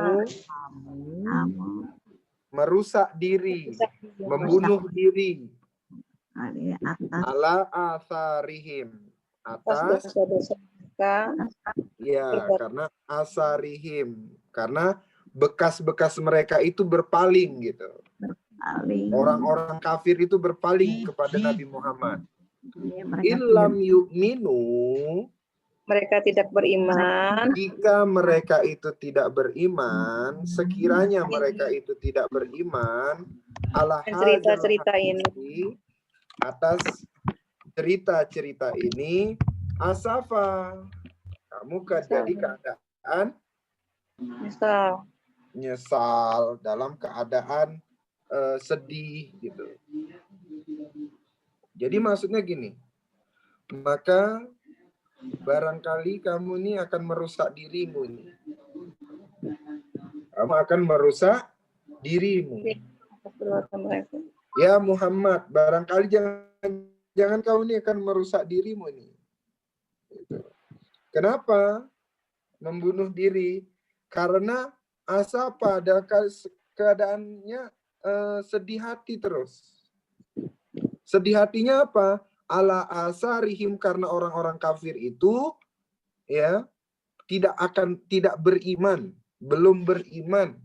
merusak diri, membunuh diri. Ala asarihim, atas dosa-dosa mereka. Ya, karena asarihim, karena bekas-bekas mereka itu berpaling gitu. Orang-orang kafir itu berpaling kepada Nabi Muhammad. Illam yu'minu, mereka tidak beriman. Jika mereka itu tidak beriman, sekiranya mereka itu tidak beriman, ala cerita-cerita ini, atas cerita-cerita ini, asafa, kamu jadi keadaan nyesal, dalam keadaan sedih gitu. Jadi maksudnya gini, maka barangkali kamu ini akan merusak dirimu ini. Kamu akan merusak dirimu. Ya Muhammad, barangkali jangan kau ini akan merusak dirimu ini. Gitu. Kenapa membunuh diri? Karena asafa ada keadaannya sedih hati terus. Sedih hatinya apa? Ala asarihim, karena orang-orang kafir itu ya tidak beriman, belum beriman.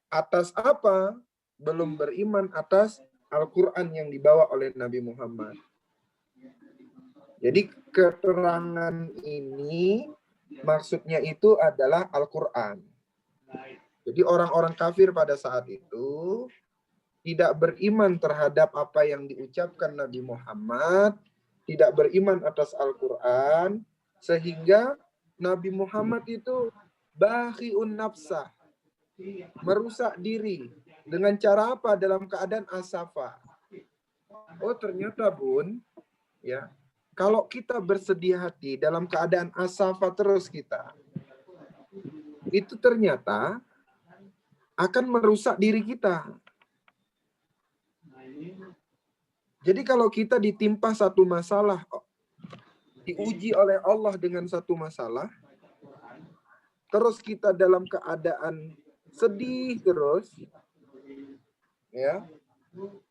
Atas apa? Belum beriman atas Al-Qur'an yang dibawa oleh Nabi Muhammad. Jadi keterangan ini maksudnya itu adalah Al-Qur'an. Jadi orang-orang kafir pada saat itu tidak beriman terhadap apa yang diucapkan Nabi Muhammad, tidak beriman atas Al-Quran, sehingga Nabi Muhammad itu bahiun nafsah, merusak diri. Dengan cara apa? Dalam keadaan asafa. Oh ternyata Bun, ya, kalau kita bersedih hati dalam keadaan asafa terus kita, itu ternyata akan merusak diri kita. Jadi kalau kita ditimpa satu masalah, diuji oleh Allah dengan satu masalah, terus kita dalam keadaan sedih terus, ya,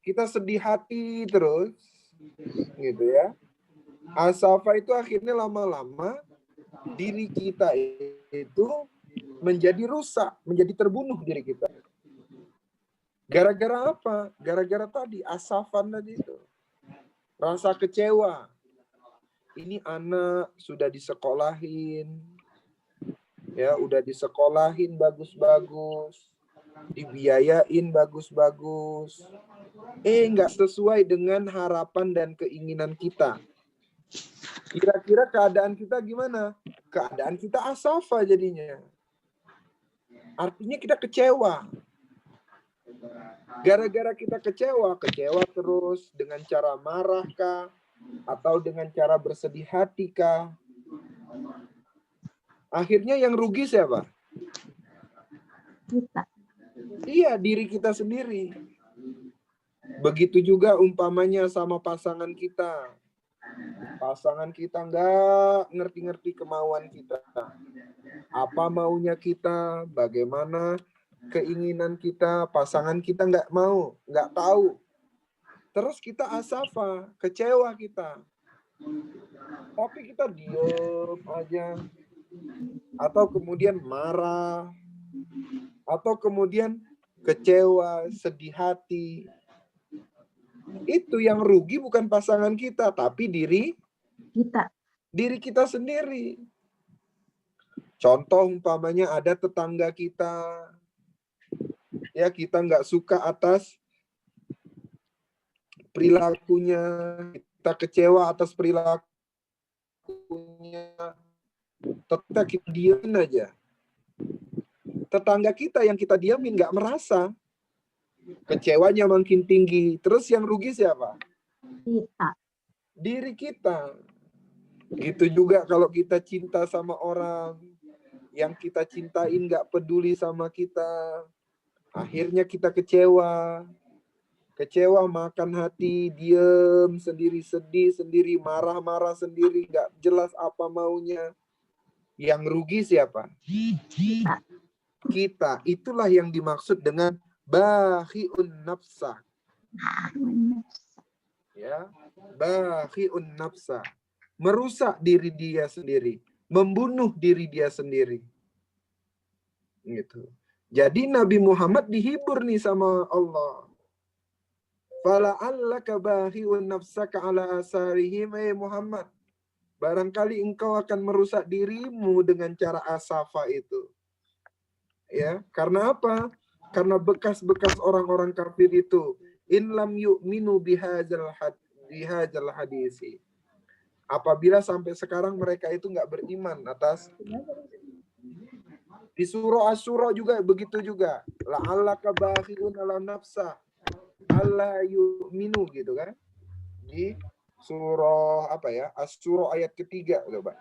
kita sedih hati terus, gitu ya. Asafa itu akhirnya lama-lama diri kita itu menjadi rusak, menjadi terbunuh diri kita. Gara-gara apa? Gara-gara tadi asafan tadi itu. Rasa kecewa. Ini anak sudah disekolahin. Ya, udah disekolahin bagus-bagus. Dibiayain bagus-bagus. Nggak sesuai dengan harapan dan keinginan kita. Kira-kira keadaan kita gimana? Keadaan kita asafa jadinya. Artinya kita kecewa. Gara-gara kita kecewa terus dengan cara marah kah? Atau dengan cara bersedih hati kah? Akhirnya yang rugi siapa? Kita. Iya, diri kita sendiri. Begitu juga umpamanya sama pasangan kita. Pasangan kita nggak ngerti-ngerti kemauan kita. Apa maunya kita, bagaimana keinginan kita, pasangan kita nggak mau, nggak tahu. Terus kita asafa, kecewa kita. Tapi kita diem aja. Atau kemudian marah. Atau kemudian kecewa, sedih hati. Itu yang rugi bukan pasangan kita, tapi diri kita sendiri. Contoh umpamanya ada tetangga kita, ya kita nggak suka atas perilakunya, kita kecewa atas perilakunya, tetap kita diamin aja. Tetangga kita yang kita diamin nggak merasa, kecewanya makin tinggi. Terus yang rugi siapa? Kita. Diri kita. Gitu juga kalau kita cinta sama orang, yang kita cintain nggak peduli sama kita, akhirnya kita kecewa. Kecewa, makan hati, diem sendiri, sedih sendiri, marah-marah sendiri, nggak jelas apa maunya. Yang rugi siapa? Kita. Itulah yang dimaksud dengan bahiun nafsa. Ya, bahiun nafsa. Merusak diri dia sendiri, membunuh diri dia sendiri. Gitu. Jadi Nabi Muhammad dihibur nih sama Allah. Fala'allaka bahiun nafsaka ala asarihim, Muhammad. Barangkali engkau akan merusak dirimu dengan cara asafa itu. Ya, karena apa? Karena bekas-bekas orang-orang kafir itu. In lam yu'minu bihadzal hadisi. Apabila sampai sekarang mereka itu nggak beriman atas Di surah Asy-Syura juga begitu juga. La'allaka bakhi'un 'ala nafsa alla yu'minu gitu kan. Di surah apa ya? Asy-Syura ayat ketiga coba.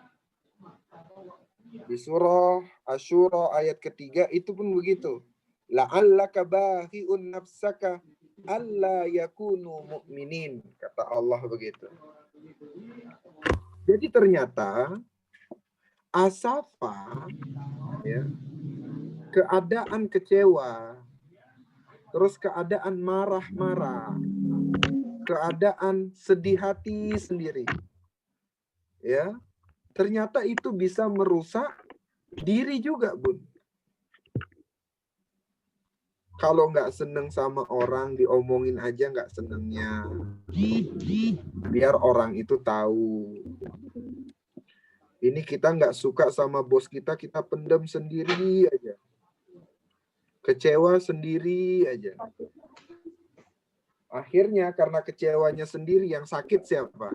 Di surah Asy-Syura ayat ketiga itu pun begitu. La'allaka bakhi'un nafsaka alla yakunu mu'minin, kata Allah begitu. Jadi ternyata asafa, ya, keadaan kecewa, terus keadaan marah-marah, keadaan sedih hati sendiri, ya, ternyata itu bisa merusak diri juga, Bun. Kalau nggak seneng sama orang, diomongin aja nggak senengnya. Biar orang itu tahu. Ini kita nggak suka sama bos kita pendem sendiri aja. Kecewa sendiri aja. Akhirnya karena kecewanya sendiri, yang sakit siapa?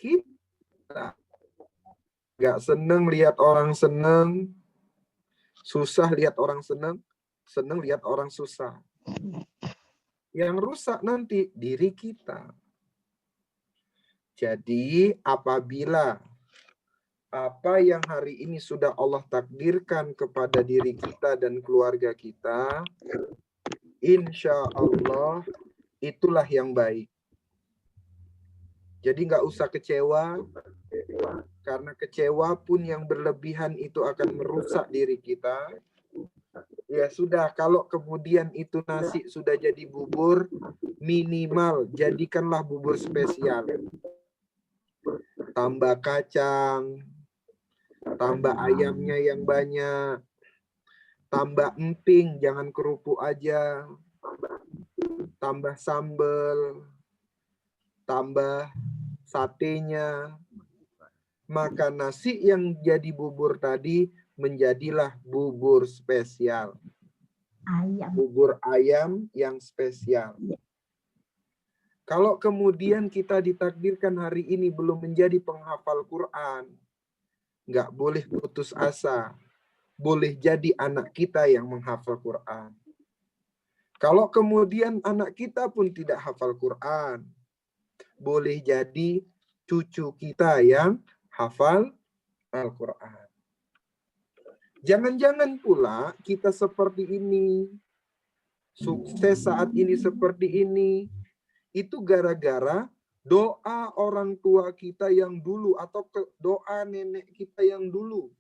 Kita. Nggak seneng lihat orang seneng. Susah lihat orang seneng. Seneng lihat orang susah. Yang rusak nanti diri kita. Jadi apabila apa yang hari ini sudah Allah takdirkan kepada diri kita dan keluarga kita, insya Allah itulah yang baik. Jadi nggak usah kecewa, karena kecewa pun yang berlebihan itu akan merusak diri kita. Ya sudah, kalau kemudian itu nasi sudah jadi bubur, minimal jadikanlah bubur spesial. Tambah kacang, tambah ayamnya yang banyak, tambah emping, jangan kerupuk aja, tambah sambal, tambah satenya, maka nasi yang jadi bubur tadi menjadilah bubur spesial. Bubur ayam yang spesial. Kalau kemudian kita ditakdirkan hari ini belum menjadi penghafal Quran, nggak boleh putus asa. Boleh jadi anak kita yang menghafal Quran. Kalau kemudian anak kita pun tidak hafal Quran, boleh jadi cucu kita yang hafal Al-Quran. Jangan-jangan pula kita seperti ini, sukses saat ini seperti ini, itu gara-gara doa orang tua kita yang dulu atau doa nenek kita yang dulu.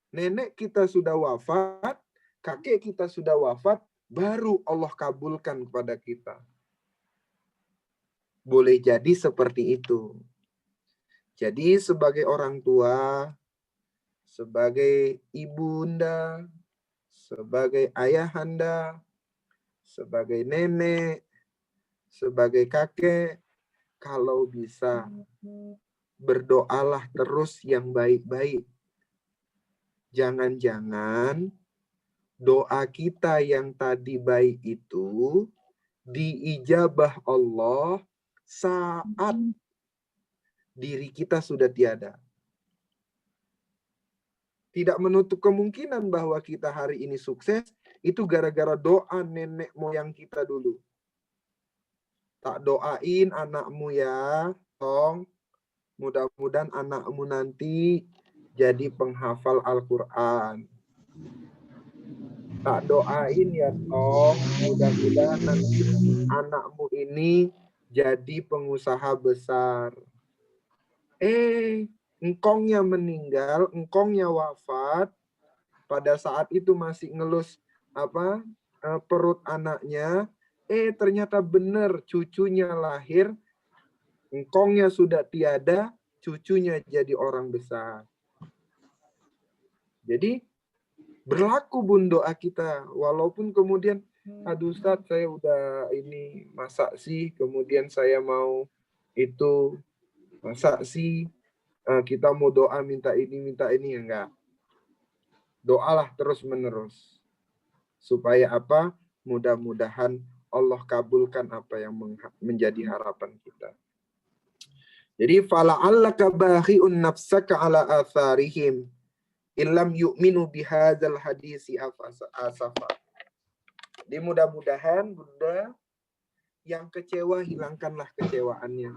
Nenek kita sudah wafat, kakek kita sudah wafat, baru Allah kabulkan kepada kita. Boleh jadi seperti itu. Jadi sebagai orang tua, sebagai ibunda, sebagai ayahanda, sebagai nenek, sebagai kakek, kalau bisa berdoalah terus yang baik-baik. Jangan-jangan doa kita yang tadi baik itu diijabah Allah saat diri kita sudah tiada. Tidak menutup kemungkinan bahwa kita hari ini sukses, itu gara-gara doa nenek moyang kita dulu. Tak doain anakmu ya, Tong. Mudah-mudahan anakmu nanti jadi penghafal Al-Quran. Tak doain ya, Tong. Mudah-mudahan nanti anakmu ini jadi pengusaha besar. Engkongnya meninggal, engkongnya wafat, pada saat itu masih ngelus perut anaknya, ternyata benar cucunya lahir, engkongnya sudah tiada, cucunya jadi orang besar. Jadi berlaku Bun doa kita, walaupun kemudian aduh Ustaz saya udah ini masak sih, kemudian saya mau itu masak sih, kita mau doa minta ini ya enggak. Doalah terus-menerus. Supaya apa? Mudah-mudahan Allah kabulkan apa yang menjadi harapan kita. Jadi fala'allaka bakhi'un nafsaka ala atharihim illam yu'minu bihadzal hadisi asafa. Jadi mudah-mudahan Bunda yang kecewa hilangkanlah kecewaannya.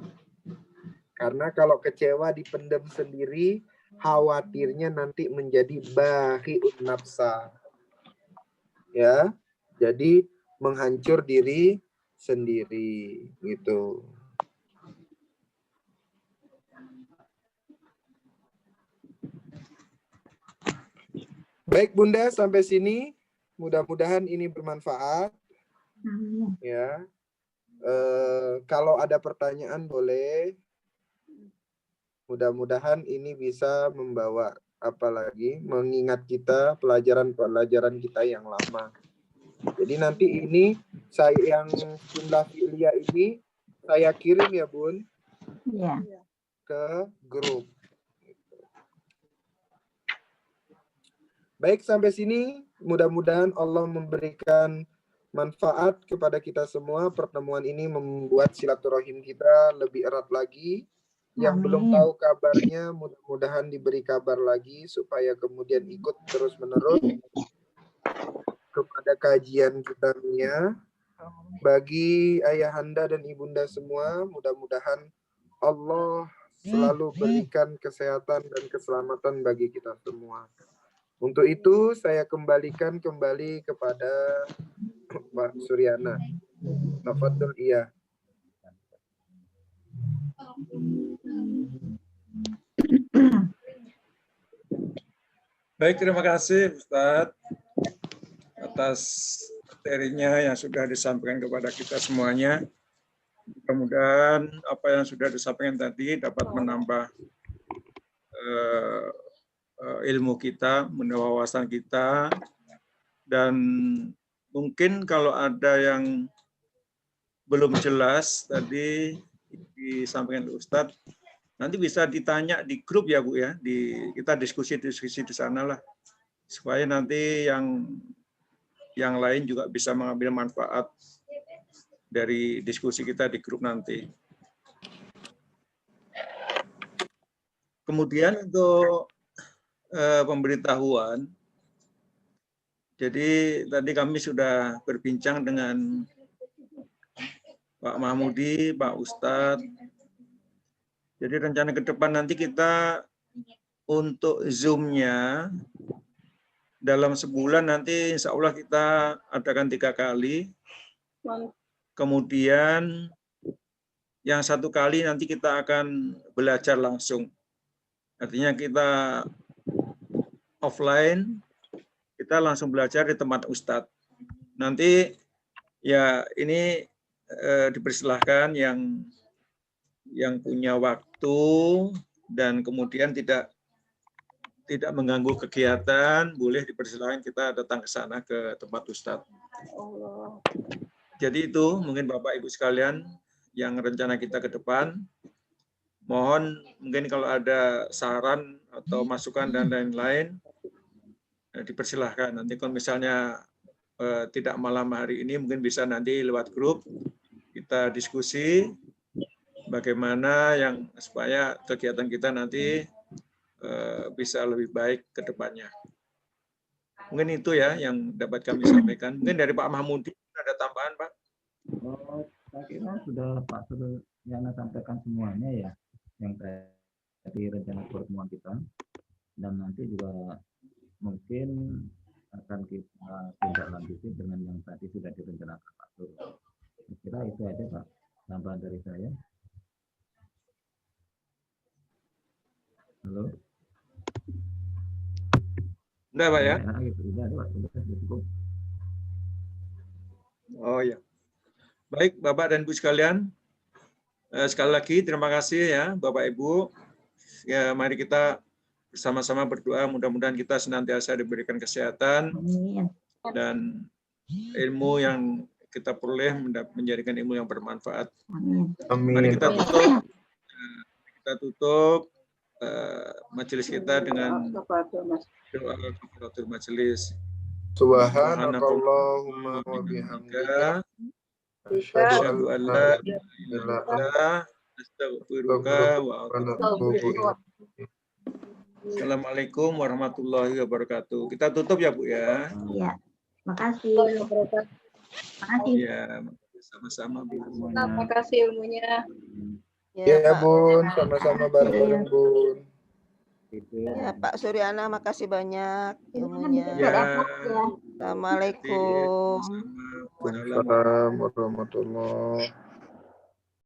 Karena kalau kecewa dipendam sendiri, khawatirnya nanti menjadi bakhi'un nafsa. Ya. Jadi menghancur diri sendiri gitu. Baik Bunda, sampai sini mudah-mudahan ini bermanfaat. Ya. Kalau ada pertanyaan boleh. Mudah-mudahan ini bisa membawa apalagi mengingat kita pelajaran-pelajaran kita yang lama. Jadi nanti ini saya yang jumlah fi'liyah ini saya kirim ya Bun. Iya. Ke grup. Baik, sampai sini mudah-mudahan Allah memberikan manfaat kepada kita semua. Pertemuan ini membuat silaturahim kita lebih erat lagi. Yang belum tahu kabarnya mudah-mudahan diberi kabar lagi supaya kemudian ikut terus-menerus kepada kajian kita. Bagi ayahanda dan ibunda semua, mudah-mudahan Allah selalu berikan kesehatan dan keselamatan bagi kita semua. Untuk itu saya kembalikan kembali kepada Pak Suryana. Tafadhol iya. Baik, terima kasih Ustadz atas materinya yang sudah disampaikan kepada kita semuanya. Mudah-mudahan apa yang sudah disampaikan tadi dapat menambah ilmu kita, menambah wawasan kita, dan mungkin kalau ada yang belum jelas tadi disampaikan Ustadz, nanti bisa ditanya di grup ya Bu ya, kita diskusi di sana lah, supaya nanti yang lain juga bisa mengambil manfaat dari diskusi kita di grup nanti. Kemudian untuk pemberitahuan, jadi tadi kami sudah berbincang dengan Pak Mahmudi, Pak Ustadz. Jadi rencana ke depan nanti kita untuk Zoom-nya dalam sebulan nanti insya Allah kita adakan 3 kali. Kemudian yang 1 kali nanti kita akan belajar langsung. Artinya kita offline, kita langsung belajar di tempat Ustadz. Nanti ya ini dipersilahkan yang punya waktu dan kemudian tidak mengganggu kegiatan, boleh dipersilahkan kita datang ke sana ke tempat Ustadz. Jadi itu mungkin Bapak Ibu sekalian yang rencana kita ke depan. Mohon mungkin kalau ada saran atau masukan dan lain-lain dipersilahkan. Nanti kalau misalnya tidak malam hari ini mungkin bisa nanti lewat grup kita diskusi bagaimana yang supaya kegiatan kita nanti bisa lebih baik ke depannya. Mungkin itu ya yang dapat kami sampaikan. Mungkin dari Pak Mahmudi ada tambahan, Pak? Saya kira sudah Pak Suryana sampaikan semuanya ya, yang tadi rencana pertemuan kita, dan nanti juga mungkin akan kita tindak lanjuti dengan yang tadi sudah direncanakan Pak Sur. Saya kira itu aja Pak, tambahan dari saya. Halo. Enggak Pak ya? Oh ya. Baik Bapak dan Ibu sekalian, sekali lagi terima kasih ya Bapak Ibu. Ya mari kita bersama-sama berdoa mudah-mudahan kita senantiasa diberikan kesehatan dan ilmu yang kita peroleh menjadikan ilmu yang bermanfaat. Amin. Mari kita tutup majelis kita dengan doa kafaratul majelis. Subhanakallahumma wa bihamdika asyhadu an la ilaha illa anta Astaghfiruka wa atubu ilaik. Assalamualaikum warahmatullahi wabarakatuh. Kita tutup ya Bu ya. Iya. Makasih. Makasih. Ya, sama-sama Bu. Terima kasih ilmunya. Ya Bun, sama-sama bareng Bun. Ya Pak Suryana, makasih banyak ilmunya. Ya. Assalamualaikum. Waalaikumsalam warahmatullahi